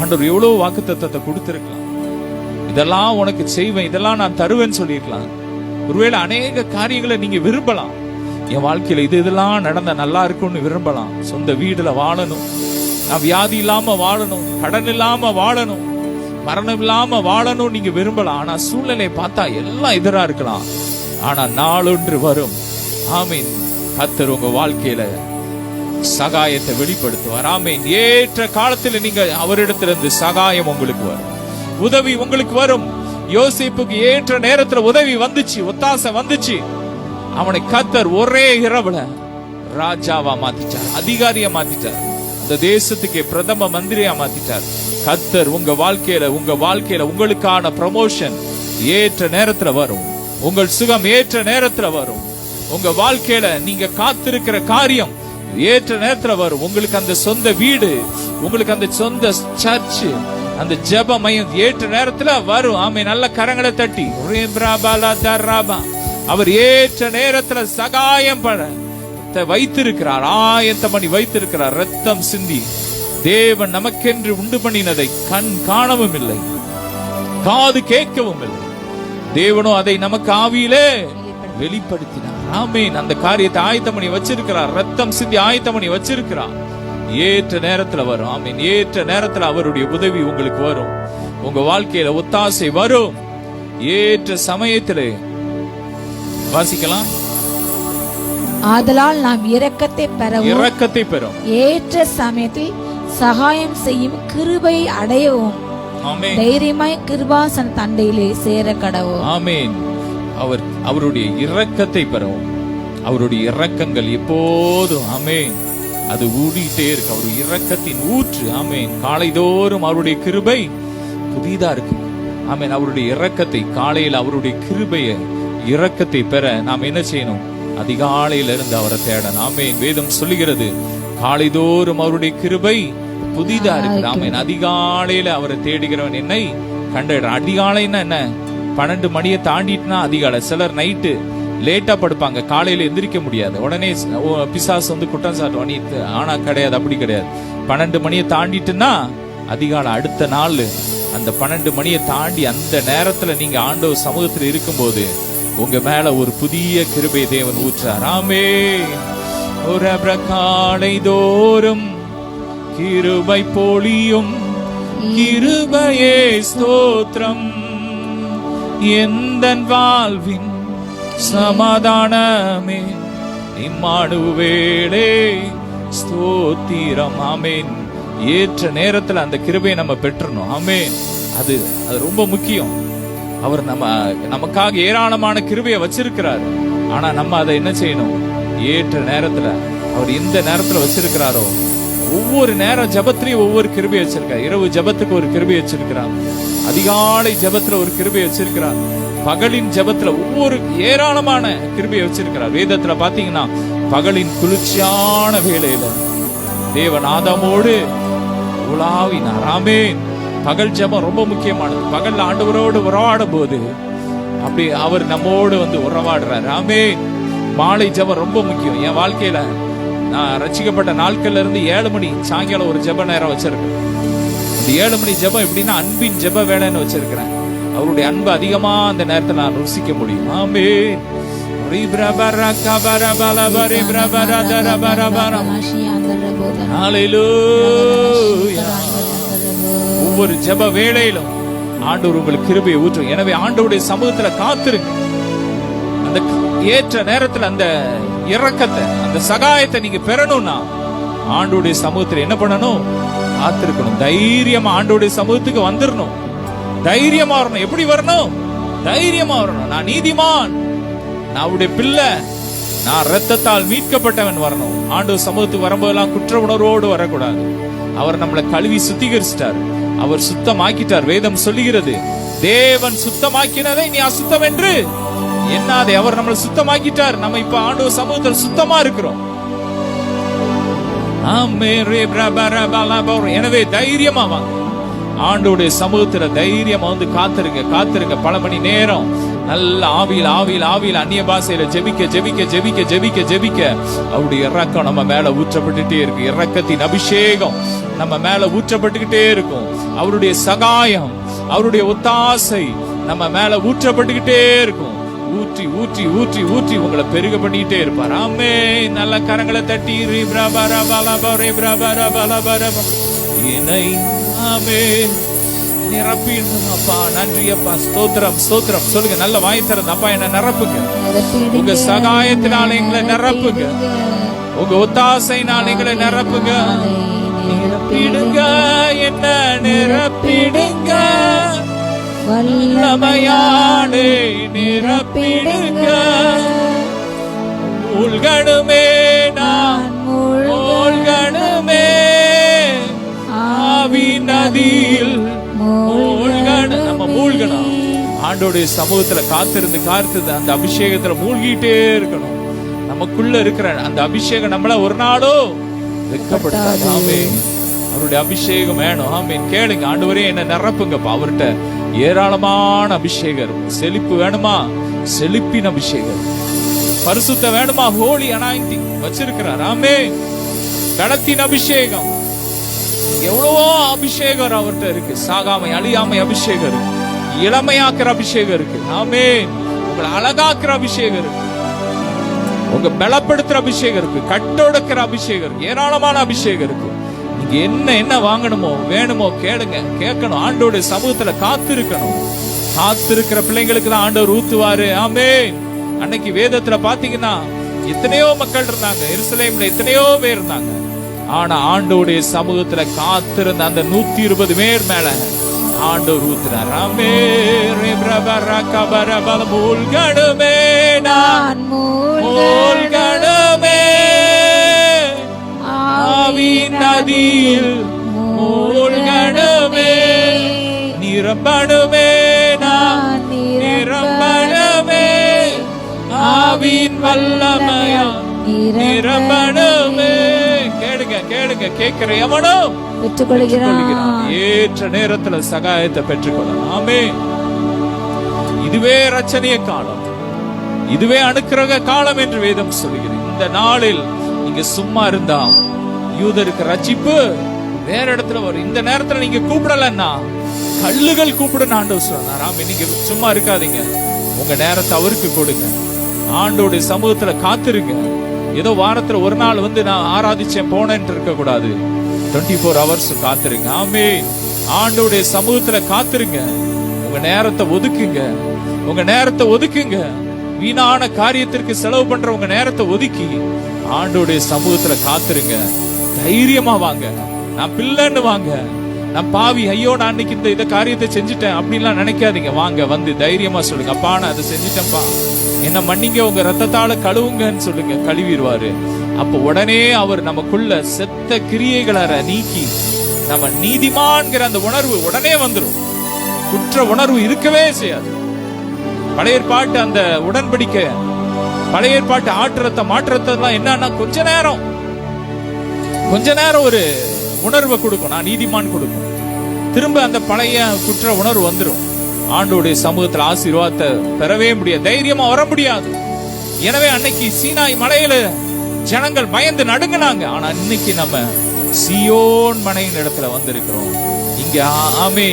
ஆண்டவர் எவ்வளவு வாக்குத்தத்தத்தை கொடுத்திருக்கலாம். இதெல்லாம் உனக்கு செய்வேன், இதெல்லாம் நான் தருவேன்னு சொல்லிருக்கலாம். ஒருவேளை அநேக காரியங்களை நீங்க விரும்பலாம். என் வாழ்க்கையில இதெல்லாம் நடந்தா நல்லா இருக்கும்னு விரும்பலாம். சொந்த வீடுல வாழணும், நான் வியாதி இல்லாம வாழணும், கடன் இல்லாம வாழணும், மரணம் இல்லாம வாழணும் நீங்க விரும்பலாம். ஆனா சூழ்நிலையை பார்த்தா எல்லாம் எதிரா இருக்கலாம். ஆனா நாளொன்று வரும். ஆமீன். கர்த்தர் உங்க வாழ்க்கையில சகாயத்தை வெளிப்படுத்துவார். ஆமீன். ஏற்ற காலத்தில் நீங்க அவரிடத்திலிருந்து சகாயம் உங்களுக்கு வரும், உதவி உங்களுக்கு வரும். யோசேப்புக்கு ஏற்ற நேரத்துல உதவி வந்துச்சு, ஒத்தாசை வந்துச்சு. அவனை கர்த்தர் ஒரே இரவுல ராஜாவா மாத்திட்டார், அதிகாரியா மாத்திட்டார், அந்த தேசத்துக்கு பிரதம மந்திரியா மாத்திட்டார். கர்த்தர் உங்க வாழ்க்கையில உங்களுக்கான ப்ரமோஷன் ஏற்ற நேரத்துல வரும். உங்கள் சுகம் ஏற்ற நேரத்துல வரும். உங்க வாழ்க்கையில நீங்க காத்திருக்கிற காரியம் ஏற்ற நேரத்துல வரும். உங்களுக்கு அந்த சொந்த வீடு, உங்களுக்கு அந்த சொந்த சர்ச், அந்த ஜெப மையம் ஏற்ற நேரத்துல வரும். ஆமே. நல்ல கரங்களை தட்டி அவர் ஏற்ற நேரத்துல சகாயம் பண்ண வைத்திருக்கிறார், ஆயத்தம் பண்ணி வைத்திருக்கிறார். ரத்தம் சிந்தி தேவன் நமக்கென்று உண்டு பண்ணினதை கண் காணவும் இல்லை, காது கேட்கவும் இல்லை. தேவனோ அதை நமக்கு ஆவியிலே வெளிப்படுத்தினார். ஆமீன். அந்த காரியத்தை ஆயத்தம் பண்ணி வச்சிருக்கிறார், ரத்தம் சிந்தி ஆயத்தம் பண்ணி வச்சிருக்கிறார். ஏற்ற நேரத்துல வரும். ஆமீன். ஏற்ற நேரத்துல அவருடைய உதவி உங்களுக்கு வரும். உங்க வாழ்க்கையில ஒத்தாசை வரும். ஏற்ற சமயத்திலே வாசிக்கலாம். ஆதலால் நாம் இரக்கத்தை பெறவும் ஏற்ற சமயத்தில் சகாயம் செய்யும் கிருபையை அடையவும் தைரியமாய் கிருபாசன தண்டையிலே சேர கடவும். ஆமீன். அவருடைய இரக்கத்தை பெறவும். அவருடைய இரக்கங்கள் எப்போதும் ஆமீன் அது ஊடிட்டே இருக்கு. அவருடைய இரக்கத்தின் ஊற்று. ஆமீன். காலைதோறும் அவருடைய கிருபை புதிதா இருக்கு. ஆமீன். அவருடைய இரக்கத்தை காலையில் அவருடைய கிருபையை இரக்கத்தை பெற நாம் என்ன செய்யணும்? அதிகாலையில இருந்து அவரை தேடணும். ஆமீன். வேதம் சொல்லுகிறது காலைதோறும் அவருடைய கிருபை புதிதா இருக்கு. ஆமீன். அதிகாலையில அவரை தேடுகிறவன் என்னை கண்டிடுறான். அதிகாலைன்னா என்ன? 12 மணியை தாண்டிட்டுனா அதிகாலை. சிலர் நைட்டு லேட்டா படுப்பாங்க, காலையில எந்திரிக்க முடியாது. உடனே பிசாசு வந்து குற்றம் சாட்டுவான். ஆனா கிடையாது, அப்படி கிடையாது. 12 மணியை தாண்டிட்டுனா அதிகாலை. அடுத்த நாள் அந்த 12 மணியை தாண்டி அந்த நேரத்துல நீங்க ஆண்டவர் சமூகத்தில் இருக்கும்போது உங்க மேல ஒரு புதிய கிருபை தேவன் ஊற்றார். ஆமென். ஒரு காலை தோறும் கிருபை பொழியும், கிருபையே ஸ்தோத்திரம். எந்தன் வாழ்வின் சமாதானமே இம்மானுவேலே ஸ்தோத்திரம். ஆமென். ஏற்ற நேரத்துல அந்த கிருபையை நம்ம பெற்றணும். ஆமென். அது ரொம்ப முக்கியம். அவர் நமக்காக ஏராளமான கிருபையை வச்சிருக்கிறார். ஆனா நம்ம அதை என்ன செய்யணும்? ஏற்ற நேரத்துல அவர் எந்த நேரத்துல வச்சிருக்கிறாரோ, ஒவ்வொரு நேரம் ஜபத்திலையும் ஒவ்வொரு கிருபை வச்சிருக்கார். இரவு ஜபத்துக்கு ஒரு கிருபை வச்சிருக்கிறார், அதிகாலை ஜபத்துல ஒரு கிருபை வச்சிருக்கிறார், பகலின் ஜபத்துல ஒவ்வொரு ஏராளமான கிருபையை வச்சிருக்கிறார். வேதத்துல பாத்தீங்கன்னா பகலின் குளிர்ச்சியான வேளையில தேவன் ஆதாமோடு உலாவினார். ஆமென். பகல் ஜபம் ரொம்ப முக்கியமானது. பகல்ல ஆண்டவரோடு உறவாடும் போது அப்படி அவர் நம்மோடு வந்து உறவாடுறார். ஆமென். மாலை ஜபம் ரொம்ப முக்கியம். என் வாழ்க்கையில நான் ரட்சிக்கப்பட்ட நாட்கள்ல இருந்து 7 மணி சாயங்காலம் ஒரு ஜப நேரம் வச்சிருக்கேன். இந்த 7 மணி ஜபம் எப்படின்னா அன்பின் ஜப வேலைன்னு வச்சிருக்கிறேன். அவருடைய அன்பு அதிகமா அந்த நேரத்தில் நான் ருசிக்க முடியும். ஆமென். ஒவ்வொரு ஜப வேளையிலும் ஆண்டவர் உங்களுக்கு கிருபையை ஊற்றும். எனவே ஆண்டவருடைய சமூகத்துல காத்திருங்க. அந்த ஏற்ற நேரத்துல அந்த இரக்கத்தை, அந்த சகாயத்தை நீங்க பெறணும்னா ஆண்டவருடைய சமூகத்துல என்ன பண்ணணும்? காத்திருக்கணும். தைரியமா ஆண்டவருடைய சமூகத்துக்கு வந்துடணும். தைரியமா வரணும். எப்படி வரணும்? தைரியமா வரணும். நான் நீதிமான், நான் அவருடைய பிள்ளை, நான் இரத்தத்தால் மீட்கப்பட்டவன் வரணும். ஆண்டவர் சமூகத்துக்கு வரும்போதெல்லாம் குற்ற உணர்வோடு வரக்கூடாது. அவர் நம்மளை கழுவி சுத்திகரிச்சிட்டார், அவர் சுத்தமாக்கிட்டார். வேதம் சொல்லுகிறது, தேவன் சுத்தமாக்கினதை நீ அசுத்தம் என்று என்னாதே. அவர் நம்மளை சுத்தமாக்கிட்டார். நம்ம இப்ப ஆண்டவர் சமூகத்தில் சுத்தமா இருக்கிறோம். எனவே தைரியமா வாங்க. ஆண்டோடைய சமூகத்துல தைரியமா வந்து காத்திருங்க. பல மணி நேரம் நல்ல ஆவியில் அந்நிய பாஷையில ஜெபிக்க அவருடைய இரக்கம் நம்ம மேல ஊற்றப்பட்டுட்டே இருக்கு. இரக்கத்தின் அபிஷேகம் நம்ம மேல ஊற்றப்பட்டுக்கிட்டே இருக்கும். அவருடைய சகாயம், அவருடைய ஒத்தாசை நம்ம மேல ஊற்றப்பட்டுக்கிட்டே இருக்கும். ஊற்றி உங்களை பெருக பண்ணிட்டே இருப்பார். ஆமே. நல்ல கரங்களை தட்டி என்னை ஆமே நிரப்பிப்பா. நன்றி அப்பா. ஸ்தோத்திரம் சொல்லுங்க. நல்ல வாய் திறந்து அப்பா என்ன நிரப்புங்க. உங்க சகாயத்தினால எங்களை நிரப்புங்க. உங்க ஒத்தாசைனால எங்களை நிரப்புங்க. நிரப்பிடுங்க, என்ன நிரப்பிடுங்க. வல்லமையானே நிரப்பிடுங்க. மூழ்கணுமே நான் மூழ்கணுமே. ஆவி நதியில் நம்ம மூழ்கணும். ஆண்டோடைய சமூகத்துல காத்திருந்து அந்த அபிஷேகத்துல மூழ்கிட்டே இருக்கணும். நமக்குள்ள இருக்கிற அந்த அபிஷேகம் நம்மள ஒரு நாளோ வெட்கப்படாது. ஆமென். அவருடைய அபிஷேகம் வேணும். ஆமென். கேளுங்க, ஆண்டவரே என்ன நிரப்புங்கப்பா. அவர்கிட்ட ஏராளமான அபிஷேகம். செழிப்பு வேணுமா? செழிப்பின் அபிஷேகம். பரிசுத்த வேணுமா? ஹோலி அனாயிண்டிங் வச்சிருக்கிறார். ஆமென். கடத்தின் அபிஷேகம். எவ்வளவோ அபிஷேகம் அவர்கிட்ட இருக்கு. சாகாமை அழியாமை அபிஷேகம் இருக்கு. இளமையாக்குற அபிஷேகம் இருக்கு. ஆமென். உங்களை அழகாக்குற அபிஷேகம் இருக்கு. உங்க பலப்படுத்துற அபிஷேகம் இருக்கு. கட்டொடுக்கிற அபிஷேகம் இருக்கு. ஏராளமான அபிஷேகம் இருக்கு. நீங்க என்ன வாங்கணுமோ வேணுமோ கேட்கணும். ஆண்டோட சமூகத்துல காத்திருக்கணும். காத்திருக்கிற பிள்ளைங்களுக்கு தான் ஆண்டவர் ஊத்துவாரு. ஆமென். அன்னைக்கு வேதத்துல பாத்தீங்கன்னா எத்தனையோ மக்கள் இருந்தாங்க. எருசலேம்ல எத்தனையோ பேர் இருந்தாங்க. ஆனா ஆண்டோடைய சமூகத்துல காத்திருந்த அந்த 120 பேர் மேல ஆண்டவர் ஊத்துறார். மூழ்கணுமே நான் மூழ்கணுமே. ஆவி நதியில் மூழ்கணுமே. நிரம்பணுமே நான் நிரம்பணுமே. ஆவின் வல்லமையா நிரம்பணுமே. கேளுங்க கேட்கிற எவனும் பெற்றுக்கொள்கிறான். ஏற்ற நேரத்துல சகாயத்தை பெற்றுக்கொள்ளலாம். ஆமென். இதுவே ரட்சணிய காலம், இதுவே அனுக்கிரக காலம் என்று வேதம் சொல்கிறது. இந்த நாளில் நீங்க சும்மா இருந்தா யூதருக்கு ரட்சிப்பு வேற இடத்துல வரும். இந்த நேரத்துல நீங்க கூப்பிடலன்னா கல்லுகள் கூப்பிடுன்னு ஆண்டவர் சொன்னார். ஆமென். நீங்க சும்மா இருக்காதீங்க. உங்க நேரத்தை அவருக்கு கொடுங்க. ஆண்டோடைய சமூகத்துல காத்திருங்க. ஏதோ வாரத்துல ஒரு நாள் வந்து நான் ஆராதிச்சேன் போனேன்னு இருக்க கூடாது. 24 hours காத்திருங்க. ஆமென். ஆண்டோடைய சமூகத்துல காத்திருங்க. உங்க நேரத்தை ஒதுக்குங்க. வீணான காரியத்திற்கு செலவு பண்ற உங்க நேரத்தை ஒதுக்கி ஆண்டோடைய சமூகத்துல காத்துருங்க. தைரியமா வாங்க. நான் பிள்ளைன்னு வாங்க. நான் பாவி, ஐயோ நான் அன்னைக்கு இந்த காரியத்தை செஞ்சுட்டேன் அப்படின்லாம் நினைக்காதீங்க. வாங்க, வந்து தைரியமா சொல்லுங்க, அப்பா நான் அதை செஞ்சுட்டேன்ப்பா, என்ன மன்னிங்க, உங்க ரத்தத்தால கழுவுங்கன்னு சொல்லுங்க. கழுவிடுவாரு. அப்ப உடனே அவர் நமக்குள்ள செத்த கிரியைகளை நீக்கி நம்ம நீதிமான்கிற அந்த உணர்வு உடனே வந்துடும். குற்ற உணர்வு இருக்கவே செய்யாது. பழைய ஏற்பாட்டு அந்த உடன்படிக்கை, பழைய ஏற்பாட்டு ஆற்றத்தை மாற்றத்தெல்லாம் என்னன்னா கொஞ்ச நேரம் ஒரு உணர்வை கொடுக்கும், நான் நீதிமான் கொடுக்கும். திரும்ப அந்த பழைய குற்ற உணர்வு வந்துடும். ஆண்டோடைய சமூகத்தில் ஆசீர்வாதத்தை பெறவே முடியாது, தைரியமா வர முடியாது. எனவே அன்னைக்கு சீனாய் மலையில ஜனங்கள் பயந்து நடுங்கினாங்க. ஆனா இன்னைக்கு நம்ம சியோன் மலையின் இடத்துல வந்திருக்கிறோம். இங்க ஆமே,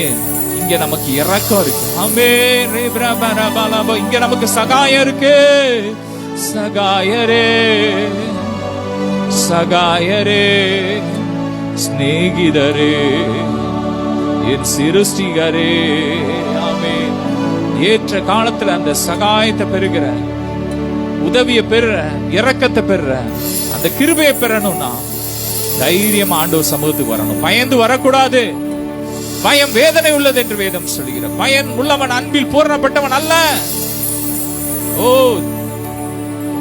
இங்க நமக்கு இரக்கம் இருக்கு. ஆமே, இங்க நமக்கு சகாயம் இருக்கு. சகாயரே சகாயரே ஸ்நேகிதரே என் சிருஷ்டிகரே. ஆமே, ஏற்ற காலத்துல அந்த சகாயத்தை பெறுகிற, உதவியை பெறுற, இரக்கத்தை பெறுற, அந்த கிருபையை பெறணும்னா தைரியமா ஆண்டவர் சமூகத்துக்கு வரணும். பயந்து வரக்கூடாது. பயம் வேதனை உள்ளது என்று வேதம் சொல்லுகிற. பயன் உள்ளவன் அன்பில் பூரணப்பட்டவன் அல்ல. ஓ,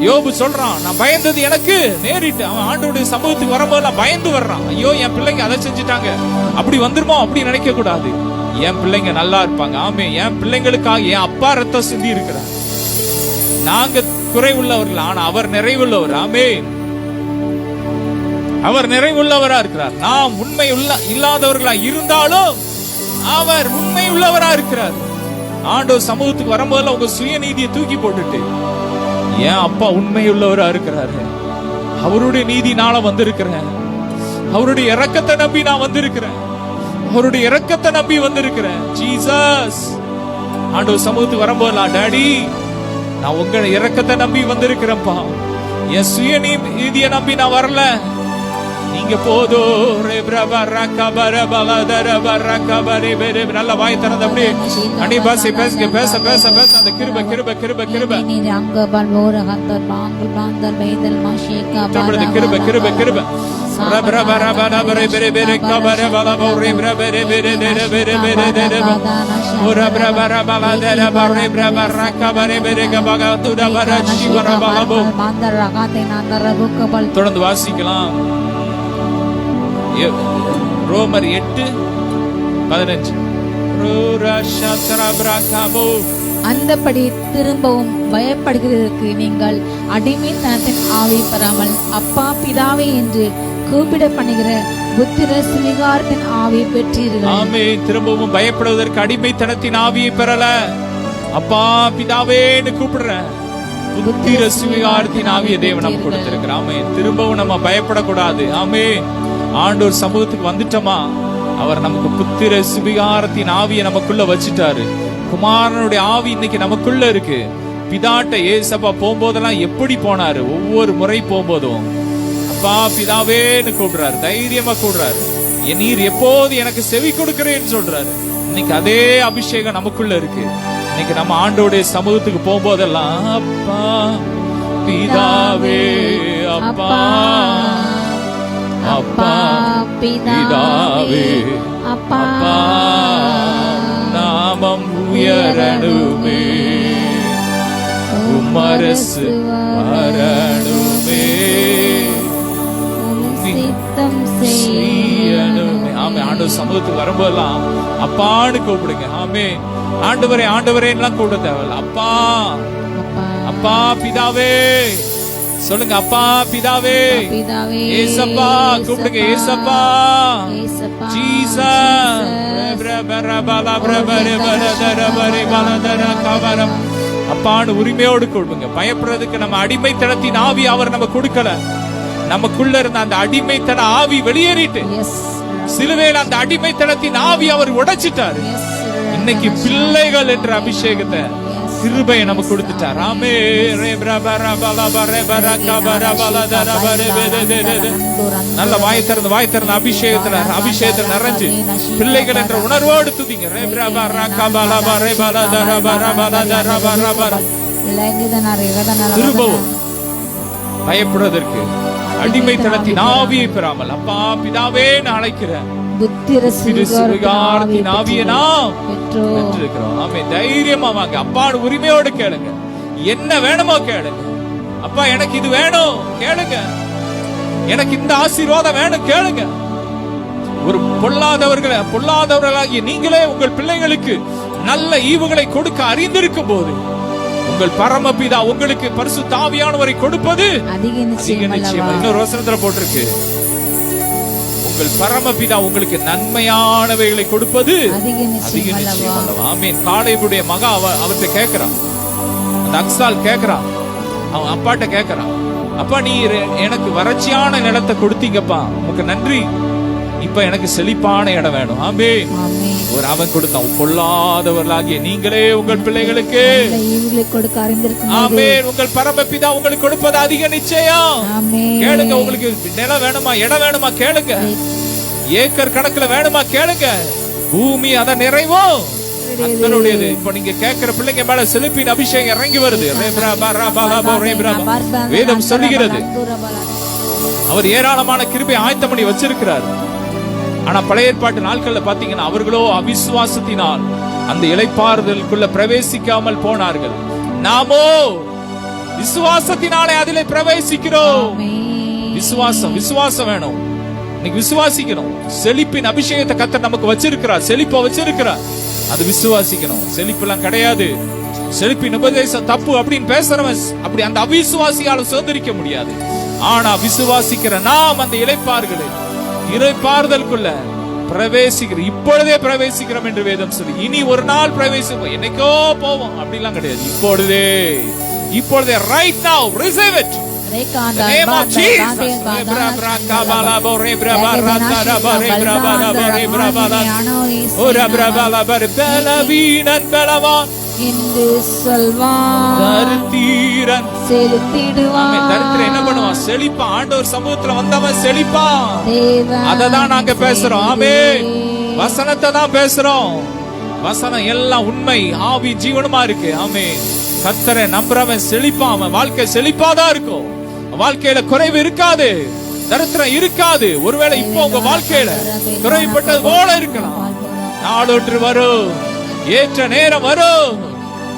யோபு சொல்றான், நான் பயந்தது எனக்கு நேரிட்டு. அவன் ஆண்டவருடைய சமூகத்துக்கு வரும்போது பயந்து வர்றான். ஐயோ என் பிள்ளைங்க அதை செஞ்சுட்டாங்க, அப்படி வந்துருமோ அப்படி நினைக்க கூடாது. என் பிள்ளைங்க நல்லா இருப்பாங்க. ஆமே, என் பிள்ளைங்களுக்காக என் அப்பா ரத்தம் சிந்தி இருக்கிறார். நாங்க குறைவுள்ளவர்கள், ஆனா அவர் நிறைவுள்ளவர். ஆமே, அவர் நிறைவுள்ளவரா இருக்கிறார். நாம் உண்மை இல்லாதவர்களா இருந்தாலும் அவர் உண்மை உள்ளவரா இருக்கிறார். ஆண்டவர் சமூகத்துக்கு வரும்போது உங்க சுயநீதியை தூக்கி போட்டுட்டு என் அப்பா உண்மை உள்ளவரா இருக்கிறாரு, அவருடைய நீதினால வந்திருக்கிறேன், அவருடைய இரக்கத்தை நம்பி நான் வந்திருக்கிறேன், அவருடைய இரக்கத்தை நம்பி வந்திருக்கிறேன். ஜீசஸ். ஆண்டவர் சமூகத்துக்கு வரும்போது டாடி நான் உங்க இரக்கத்தை நம்பி வந்திருக்கிறேன்ப்பா, என் சுயநீதியை நம்பி நான் வரல, நீங்க போதோ. நல்ல வாய் திறந்து அப்படியே அடி பாசி பேசுங்க, பேச பேச பேச அந்த கிருபை கிருபை கிருபை கிருபை கிருபை கிருபை கிருபை தொடர்ந்து வாசிக்கலாம். ரோமர் 8:15. அந்தபடி திரும்பவும் பயப்படுகிறதற்கு நீங்கள் அடிமைத்தனத்தின் ஆவி பெறாமல் அப்பா பிதாவே என்று கூப்பிட பண்ணுகிற புத்திர சுவிகாரத்தின் ஆவியை பெற்றீர்கள். ஆமே, திரும்பவும் பயப்படுவதற்கு அடிமைத்தனத்தின் ஆவியை பெறல, அப்பா பிதாவேன்னு கூப்பிடுற புத்திர சுவிகாரத்தின் ஆவியை தேவன் நமக்கு கொடுத்திருக்கிறார். ஆமே, திரும்பவும் நம்ம பயப்படக்கூடாது. ஆமே, ஆண்டவர் சமூகத்துக்கு வந்துட்டோமா, அவர் நமக்கு புத்திர சுவிகாரத்தின் ஆவியை நமக்குள்ள வச்சுட்டாரு. குமாரனுடைய ஆவி இன்னைக்கு நமக்குள்ள இருக்கு. பிதாட்ட ஏசப்பா போகும்போதெல்லாம் எப்படி போனாரு, ஒவ்வொரு முறை போகும்போதும் அப்பா பிதாவேன்னு கூப்பிடுறாரு, தைரியமா கூப்பிடுறாரு. நீர் எப்போது எனக்கு செவி கொடுக்கிறேன்னு சொல்றாரு. இன்னைக்கு அதே அபிஷேகம் நமக்குள்ள இருக்கு. இன்னைக்கு நம்ம ஆண்டோடைய சமூகத்துக்கு போகும்போதெல்லாம் அப்பா பிதாவே, அப்பா அப்பா பிதாவே, அப்பா நாமம் உயரணுமே, உம்மரசு வரணுமே, சித்தம் செய்யணுமே. ஆமே, ஆண்டவர் சமூகத்துக்கு வரும்போதெல்லாம் அப்பான்னு கூப்பிடுங்க. ஆமே, ஆண்டவரே ஆண்டவரே எல்லாம் கூப்பிட தேவையில்ல. அப்பா அப்பா பிதாவே சொல்லுங்க. அப்பா பிதாவே, ஏசப்பா கூப்பிடுங்க. ஏசப்பா, ஜீசஸ். அப்பான்னு உரிமையோடு கூப்பிடுங்க. பயப்படுறதுக்கு நம்ம அடிமைத்தனத்தின் ஆவி அவர் நம்ம கொடுக்கல. நமக்குள்ள இருந்த அந்த அடிமைத்தன ஆவி வெளியேறிட்டு சிலுவையில் அந்த அடிமைத்தனத்தின் ஆவி அவர் உடைச்சிட்டாரு. இன்னைக்கு பிள்ளைகள் என்ற அபிஷேகத்தை கிருபையை நமக்கு கொடுத்துட்டார். ஆமே, நல்ல வாய் திறந்த அபிஷேகத்துல நிறைஞ்சு பிள்ளைகள் என்ற உணர்வோடு துதிங்க. திரும்பவும் பயப்படுவதற்கு அடிமைத்தனத்தின் ஆவியை பெறாமல், அப்பா பிதாவே நான் அழைக்கிறேன், விகாரத்தின் ஆவியை நாம் பெற்றிருக்கிறோம். ஆமென். தைரியமா வாங்க, அப்பாடு உரிமையோடு கேளுங்க, என்ன வேணுமோ கேளுங்க. அப்பா எனக்கு இது வேணும் கேளுங்க, எனக்கு இந்த ஆசீர்வாதம் வேணும் கேளுங்க. ஒரு பொல்லாதவர்களாகிய நீங்களே உங்கள் பிள்ளைகளுக்கு நல்ல ஈவுகளை கொடுக்க அறிந்திருக்கும் போது, உங்கள் பரமபிதா உங்களுக்கு பரிசுத்த ஆவியானவரை கொடுப்பது அதிக நிச்சயம். இன்னொரு வசனத்துல போட்டிருக்கு, உங்கள் பரமபிதா உங்களுக்கு நன்மையானவைகளை கொடுப்பது அதிக நிச்சயம் அல்லவா. ஆமென். காலேபுடைய மகா அவர்கிட்ட கேட்கிறான், அந்த அக்சால் கேட்கிறான், அவன் அப்பாட்ட கேட்கிறான், அப்பா நீ எனக்கு வறட்சியான நிலத்தை கொடுத்தீங்கப்பா, உனக்கு நன்றி, இப்ப எனக்கு செழிப்பான இடம் வேணும். ஆமென். ஒரு அவன் கொடுத்தான். பொல்லாதவர்களாகிய நீங்களே உங்கள் பிள்ளைகளுக்கு கொடுக்க அறிந்திருக்கும். ஆமென். உங்கள் பரமபிதா உங்களுக்கு கொடுப்பது அதிக நிச்சயம். கேளுங்க. உங்களுக்கு நிலம் வேணுமா, இடம் வேணுமா கேளுங்க, ஏக்கர் கணக்குல வேணுமா கேளுங்க, பூமி அத நிறைவும் அத்தனுடையது. இப்ப நீங்க கேட்கிற பிள்ளைங்க மேல செழிப்பின் அபிஷேகம் இறங்கி வருது. வேதம் சொல்லுகிறது அவர் ஏராளமான கிருபை ஆயத்தம் பண்ணி வச்சிருக்கிறார். ஆனா பழைய ஏற்பாட்டு நாட்கள்ல பாத்தீங்கன்னா அவர்களோ அவிசுவாசத்தினால் அந்த இளைப்பாறுதலுக்குள்ள பிரவேசிக்காமல் போனார்கள். நாமோ விசுவாசத்தினாலே அதிலே பிரவேசிக்கிறோம். விசுவாசம் வேணும். நீங்க விசுவாசிக்கணும். செழிப்பின் அபிஷேகத்தை கர்த்தர் நமக்கு வச்சிருக்கிறார், செழிப்ப வச்சிருக்கிறார், அது விசுவாசிக்கணும். செழிப்பு எல்லாம் கிடையாது, செழிப்பின் உபதேசம் தப்பு அப்படின்னு பேசுறவன் அப்படி அந்த அவிசுவாசியால சுதந்திரிக்க முடியாது. ஆனா விசுவாசிக்கிற நாம் அந்த இளைப்பாறுதலுக்குள்ள பிரவேசிக்கிறோம். இப்பொழுதே பிரவேசிக்கிறோம் என்று வேதம் சொல்லி, இனி ஒரு நாள் பிரவேசிப்போம், என்னைக்கோ போவோம் அப்படிலாம் கிடையாது. இப்பொழுதே right now receive it. The name of Jesus. என்று சொல்வான், தரித்திரன் செலுத்திடுவான். தரித்திரன் என்ன பண்ணுவான்? செழிப்பான். ஆண்டவர் சமூகத்துல வந்தவன் செழிப்பான். அததான் நாங்க பேசுறோம். ஆமென். வசனத்தை தான் பேசுறோம். வசனம் எல்லாம் உண்மை, ஆவி ஜீவனமா இருக்கு. ஆமென். கர்த்தரை நம்புறவன் செழிப்பான். அவன் வாழ்க்கை செழிப்பாதான் இருக்கும். வாழ்க்கையில குறைவு இருக்காது, தரித்திரம் இருக்காது. ஒருவேளை இப்போ உங்க வாழ்க்கையில குறைவுபட்டது போல இருக்கலாம். நாளொன்று வரும், ஏற்ற நேரம் வரும்,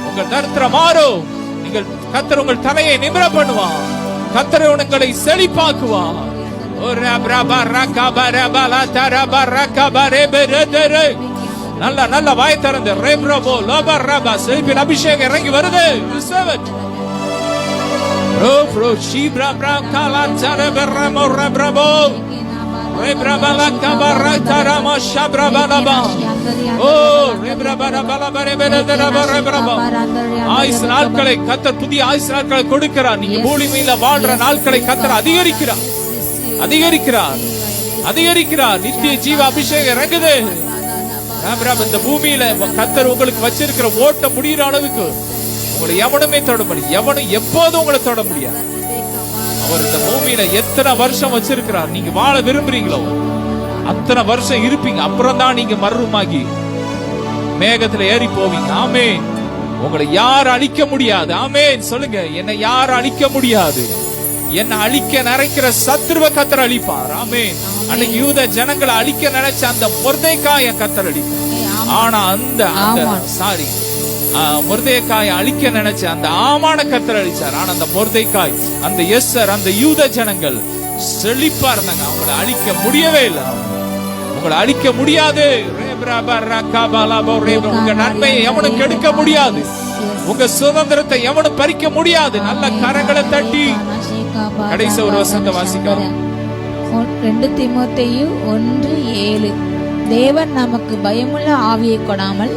உங்கள் தரித்திரம் மாறும். நீங்கள் கர்த்தர் உங்கள் தலையை நிமிர பண்ணுவான். கர்த்தர் உங்களை செழிப்பாக்குவான். நல்ல வாய் திறந்து செழிப்பின் அபிஷேகம் இறங்கி வருது. நாட்களை கர்த்தர் புதிய ஆயுசு நாட்களை கொடுக்கிறார். நீங்க பூமியில வாழ்ற நாட்களை கர்த்தர் அதிகரிக்கிறார். நித்திய ஜீவ அபிஷேகம் இறங்குது. இந்த பூமியில கர்த்தர் உங்களுக்கு வச்சிருக்கிற ஓட்ட முடிகிற அளவுக்கு உங்களை எவனுமே தொட முடியாது. எவனும் எப்போதும் உங்களை தொட முடியாது. அவர் இந்த பூமியில எத்தனை வருஷம் வச்சிருக்கிறார், நீங்க வாழ விரும்புறீங்களோ அத்தனை வருஷம் இருப்பீங்க. அப்புறம் தான் நீங்க மறுரூமாகி மேகத்துல ஏறி போவீங்க. ஆமென். உங்களை யார் அழிக்க முடியாது. ஆமென். சொல்லுங்க, என்னை யார் அழிக்க முடியாது. என்னை அழிக்க நினைக்கிற சத்துருவ கர்த்தர் அழிப்பார். ஆமென். அன்னைக்கு யூத ஜனங்களை அழிக்க நினைச்ச அந்த மொர்தெகாயை கர்த்தர் அழிப்பார். ஆனா மொர்தெகாயை அழிக்க நினைச்ச அந்த ஆமான கர்த்தர் அழிச்சார். ஆனா அந்த மொர்தெகாய், அந்த எஸ்தர், அந்த யூத ஜனங்கள் செழிப்பா இருந்தாங்க. அவங்களை அழிக்க முடியவே இல்லை. உங்களை அழிக்க முடியாது. உங்க நன்மையை எவனும் கெடுக்க முடியாது. உங்க சுதந்திரத்தை எவனும் பறிக்க முடியாது. நல்ல கரங்களை தட்டி கடைசி ஒரு வசனத்தை வாசிக்கலாம். 2 தீமோத்தேயு 1:7. தேவன் நமக்கு பயமுள்ள ஆவியை கொடாமல்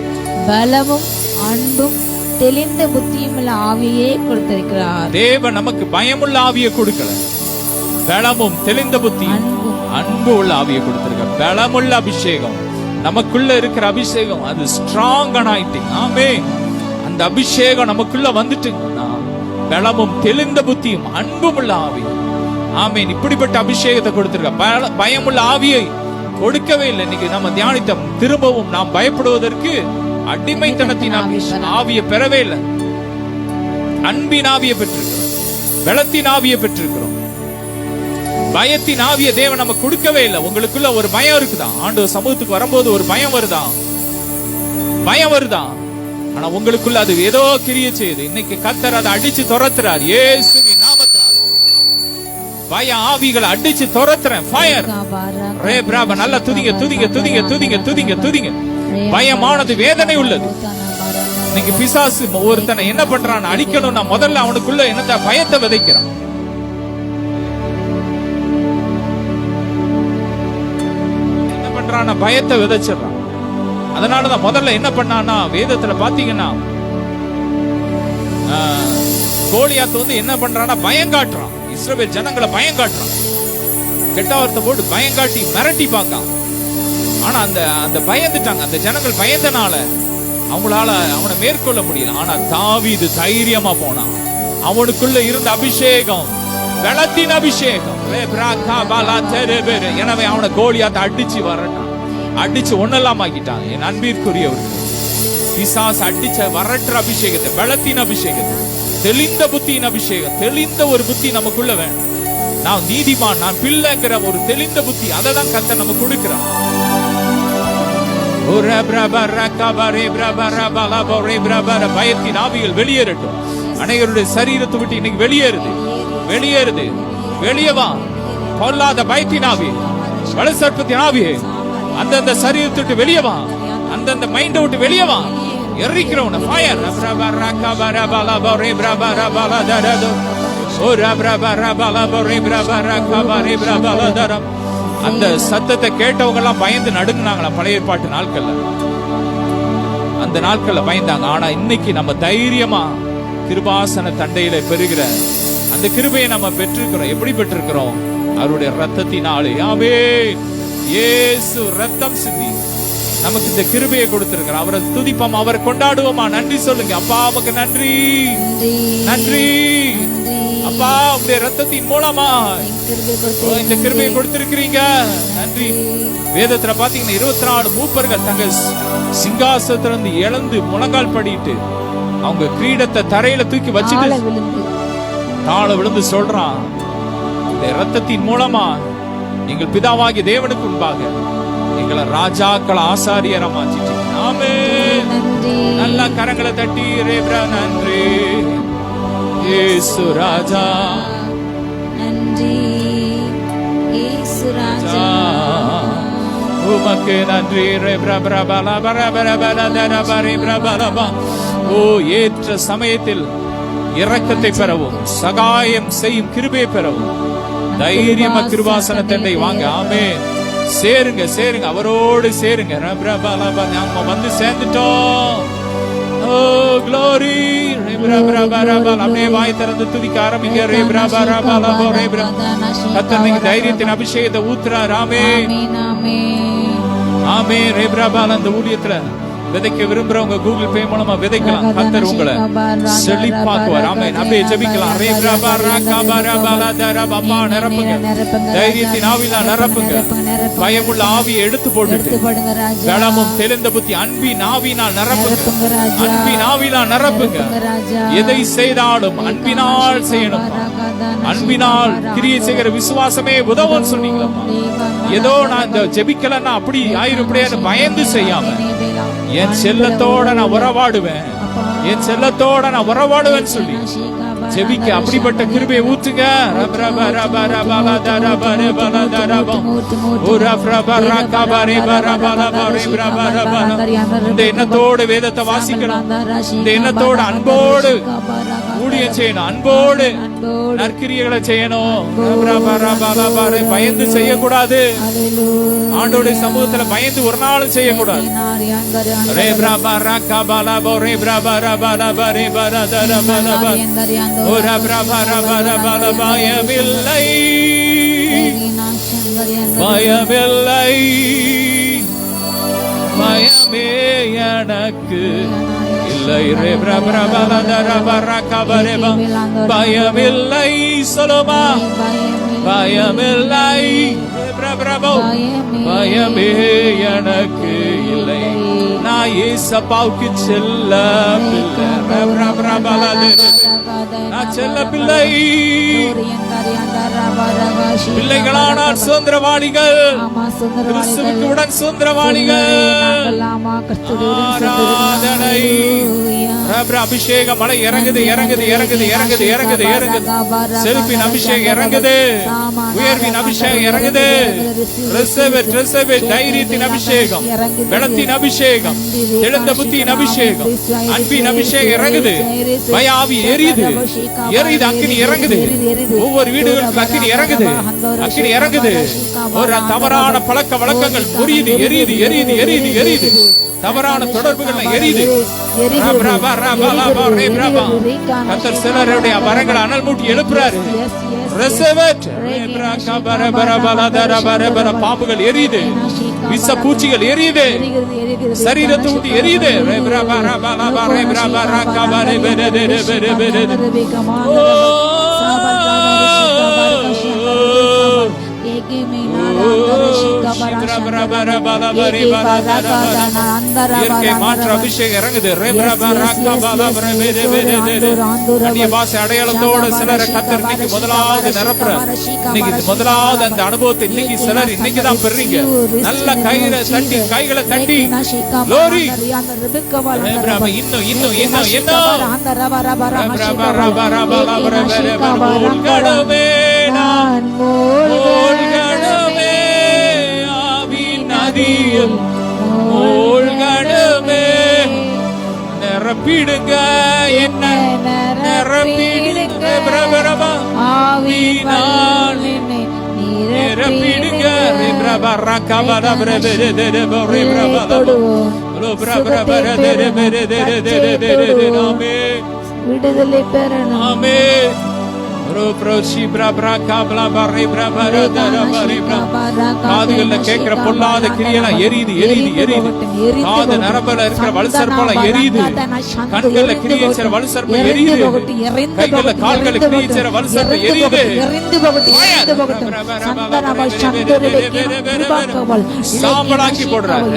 பலமும் அன்பும் தெளிந்த புத்தியுமுள்ள ஆவியை கொடுத்திருக்கிறார். தேவன் நமக்கு பயமுள்ள ஆவியை கொடுக்கல, பலமும் தெளிந்த புத்தி அன்பு உள்ள ஆவியை கொடுத்திருக்கிறார். பலமுள்ள அபிஷேகம் நமக்குள்ள இருக்கிற அபிஷேகம், அது ஸ்ட்ராங் அனாயிண்டிங். ஆமென். அந்த அபிஷேகம் நமக்குள்ள வந்துட்டுங்கன்னா பலமும் தெளிந்த புத்தியும் அன்பும் உள்ள ஆவி. ஆமென். இப்படிப்பட்ட அபிஷேகத்தை கொடுத்திருக்க. பயமுள்ள ஆவியை கொடுக்கவே இல்லை. இன்னைக்கு நம்ம தியானித்த திரும்பவும் நாம் பயப்படுவதற்கு அடிமைத்தனத்தின் ஆவியை பெறவே இல்லை. அன்பின் ஆவியை பெற்றிருக்கிறோம், பலத்தின் ஆவியை பெற்றிருக்கிறோம். பயத்தின் ஆவியை தேவன் நமக்கு கொடுக்கவே இல்லை. உங்களுக்குள்ள ஒரு பயம் இருக்குதான், ஆண்டவர் சமூகத்துக்கு வரும்போது ஒரு பயம் வருதான், பயம் வருதான். ஆனா உங்களுக்குள்ள அது ஏதோ கிரியை செய்யுது. இன்னைக்கு கர்த்தர் அதை அடிச்சு துரத்துறார் இயேசுவின் நாமத்தால். பய ஆவிகளை அடிச்சு துரத்துறேன். ஃபயர் ரே பிராப. நல்லா துதிங்க துதிங்க துதிங்க துதிங்க துதிங்க துதிங்க. பயமானது வேதனை உள்ளது. இன்னைக்கு பிசாசு ஒருத்தனை என்ன பண்றான், அடிக்கணும்னா முதல்ல அவனுக்குள்ள என்னத்த பயத்தை விதைக்கிறான். என்ன பண்றான், பயத்தை விதைச்சிடறான். அதனாலதான் முதல்ல என்ன பண்ணான்னா, வேதத்துல பாத்தீங்கன்னா கோலியாத் என்ன பண்றான்னா பயம் காட்டுறான். இஸ்ரவேல் ஜனங்களை பயம் காட்டுறான். கெட்டாவரத்தை போட்டு பயம் காட்டி மிரட்டி பார்க்கான். ஆனா அந்த பயந்துட்டாங்க. அந்த ஜனங்கள் பயந்தனால அவங்களால அவனை மேற்கொள்ள முடியல. ஆனா தாவீது தைரியமா போனான். அவனுக்குள்ள இருந்த அபிஷேகம், பலத்தின் அபிஷேகம். எனவே அவனை கோலியாத்தை அடிச்சு வரட்டான், அடிச்சு ஒன்னெல்லாம் ஆக்கிட்டான். என் அன்பிற்குரியவர்கள், பிசாசு அடிச்ச வரட்டுற அபிஷேகத்தை, பலத்தின் அபிஷேகத்தை, தெளிந்த புத்தியின் அபிஷேகம், தெளிந்த ஒரு புத்தி நமக்குள்ள வேணும். நான் நீதிமான், நான் பிள்ளைங்கிற ஒரு தெளிந்த புத்தி, அதை தான் கர்த்தர் நமக்கு கொடுக்கிறான். பயத்தின் ஆவிகள் வெளியேறட்டும். அனைவருடைய சரீரத்தை விட்டு இன்னைக்கு வெளியேறுது, வெளியேறுது. வெளியே வா. பொல்லாத பயத்தின் ஆவி, வலுசற்பத்தின் ஆவி அந்தந்த சரீரத்தை விட்டு வெளியே வா. அந்தந்த மைண்டை விட்டு வெளியே வா. எரிக்கிறவன ஃபயர். அந்த சத்தத்தை கேட்டவங்க எல்லாம் பயந்து நடுங்கினாங்களா பழைய ஏற்பாட்டு நாட்கள்ல. அந்த நாட்கள்ல பயந்தாங்க. ஆனா இன்னைக்கு நம்ம தைரியமா கிருபாசன தண்டையில பெறுகிற அந்த கிருபையை நம்ம பெற்றிருக்கிறோம். எப்படி பெற்றிருக்கிறோம்? அவருடைய ரத்தத்தினாலே. ஆமென். இயேசு ரத்தம் சிந்தி நமக்கு இந்த கிருபையை கொடுத்திருக்கிறார். அவரை துதிப்போம், அவரை கொண்டாடுவோமா? நன்றி சொல்லுங்க. அப்பா உமக்கு நன்றி, நன்றி அப்பா. உங்களுடைய ரத்தத்தின் மூலமா இந்த கிருபையை கொடுத்திருக்கிறீங்க. நன்றி. வேதத்துல பாத்தீங்கன்னா 24 மூப்பர்கள் தங்கள் சிங்காசனத்திலிருந்து எழுந்து முழங்கால் படிட்டு அவங்க கிரீடத்தை தரையில தூக்கி வச்சுட்டு தாழ விழுந்து சொல்றான், இந்த ரத்தத்தின் மூலமா எங்கள் பிதாவாகிய தேவனுக்கு முன்பாக எங்களை ராஜாக்கள் ஆசாரியரா மாற்றிட்டீங்க. ஆமென். நல்ல கரங்களை தட்டி ரேப்ரா நன்றி இயேசு ராஜா, நன்றி இயேசு ராஜா, உமக்கு நன்றி. ரேப்ரா பிரபல பரபர பலதர பரிப்ரா பலபா. ஓ ஏற்ற சமயத்தில் இரக்கத்தை பெறவும், சகாயம் செய்யும் கிருபை பெறவும் தைரியமா கிருபாசன தண்டை வாங்க. ஆமென். சேருங்க சேருங்க, அவரோடு சேருங்க. நம்ம வந்து சேர்ந்துட்டோம். ஓ க்ளோரி. அப்படியே வாய் திறந்து துதிக்க ஆரம்பிங்க. கர்த்தர் தைரியத்தின் அபிஷேகத்தை ஊத்துறார். ஆமென் ஆமென். ரேப்ராபால் அந்த ஊழியத்துல விதைக்க விரும்புறவங்க கூகுள் பே மூலமா விதைக்கலாம். கர்த்தர் உங்களை செழிப்பாக்குவார். ஆமென். அப்படியே ஜெபிக்கலாம். அப்பா நிரப்புங்க, தைரியத்தின் ஆவியில நிரப்புங்க. பயமுள்ள ஆவியை எடுத்து போட்டுட்டு பலமும் தெளிந்த புத்தி அன்பின் ஆவியினால் நிரப்புங்க, அன்பின் ஆவியினால் நிரப்புங்க. எதை செய்தாலும் அன்பினால் செய்யணும். அன்பினால் கிரியை செய்கிற விசுவாசமே உதவும் சொன்னீங்களா? ஏதோ நான் ஜெபிக்கலன்னா அப்படி ஆயிரம் பயந்து செய்யாம என் செல்லத்தோட நான் உறவாடுவேன், என் செல்லத்தோட நான் உறவாடுவேன் சொல்லி ஜெபிக்க அப்படிப்பட்ட கிருபையை ஊத்துங்க. இந்த எண்ணத்தோடு வேதத்தை வாசிக்கணும். இந்த எண்ணத்தோடு அன்போடு ஊழியம் செய்யணும், அன்போடு நற்கிரியைகளை செய்யணும். பயந்து செய்யக்கூடாது. ஆண்டோடைய சமூகத்துல பயந்து ஒரு நாளும் செய்யக்கூடாது. பயமில்லை, பயமில்லை, பயமே எனக்கு இல்லை. பயமில்லை சொல்லுமா, பயமில்லை, பயமே எனக்கு இல்லை. நான் ஏசப்பாவுக்கு செல்ல பிள்ளை. நான் செல்ல பிள்ளை. பிள்ளைகளானால் சுதந்திரவாளிகள், கிறிஸ்துவுக்கு உடன் சுதந்திரவாளிகள். ஆராதனை. அபிஷேக மலை இறங்குது இறங்குது இறங்குது இறங்குது இறங்குது இறங்குது. செருப்பின் அபிஷேகம் இறங்குது, உயர்வின் அபிஷேகம் இறங்குது. தைரியத்தின் அபிஷேகம், பலத்தின் அபிஷேகம், தெளிந்த புத்தியின் அபிஷேகம், அன்பின் அபிஷேகம் இறங்குது. பயாவி எரியுது எரியுது, அக்கினி இறங்குது. ஒவ்வொரு வீடுகளுக்கு அக்கினி இறங்குது, அக்கினி இறங்குது. ஒரு தவறான பழக்க வழக்கங்கள் புரியுது, எரியுது எரியுது எரியுது எரியுது. தவறான தொடர்புகள் எரியுது. கர்த்தர் சிலருடைய வரங்களை அனல் மூட்டி எழுப்புறாரு. பாம்புகள் எரியுது, விஷ பூச்சிகள் எரியுது, சரீரத்தை விட்டு எரியுது. அபிஷேகம் அடையாளத்தோட சிலரை கர்த்தர் இன்னைக்கு முதலாவது நிரப்புறார். முதலாவது அந்த அனுபவத்தை இன்னைக்கு சிலர் இன்னைக்கு தான் பெறீங்க. நல்ல கைகளை தட்டி glory. இன்னும் இன்னும் இன்னும் மூழ்கணுமே. நிரப்பிடுங்க என்ன நிரப்பிடுங்க ஆவியினால் நிரப்பிடுங்க. விடுதலை பெறணும். ஆமென். காதுகள்ல கேட்கிற பொல்லாத கிரியெல்லாம் எரியுது எரியுது எரியுது. காது நரம்புல இருக்கிற வலுசற்பம் எரியுது. கண்கள்ல கிரியேச்சர வலுசற்பம் எரியுது. கைகள்ல கால்கள்ல கிரியேச்சர வலுசற்பம் எரியுது. சாம்பலாக்கி போடுறாரு.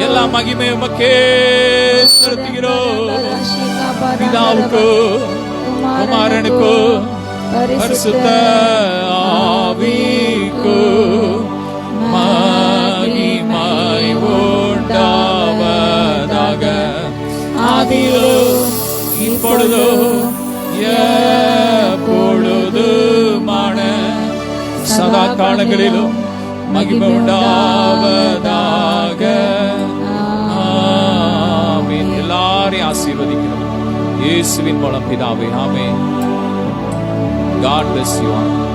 எல்லா மகிமை உமக்கே செலுத்துகிறோம். பிதாவுக்கு குமாரனுக்கு பரிசுத்த ஆவிக்கு மகிமை உண்டாவதாக. ஆதியிலும் இப்பொழுதும் எப்பொழுதுமான சதா காலங்களிலும் மகிமை உண்டாவதாக. ஆமென். எல்லாரையும் ஆசீர்வதிக்கிறோம் இயேசுவின் மூலம் பிதாவே. ஆமென். God bless you all.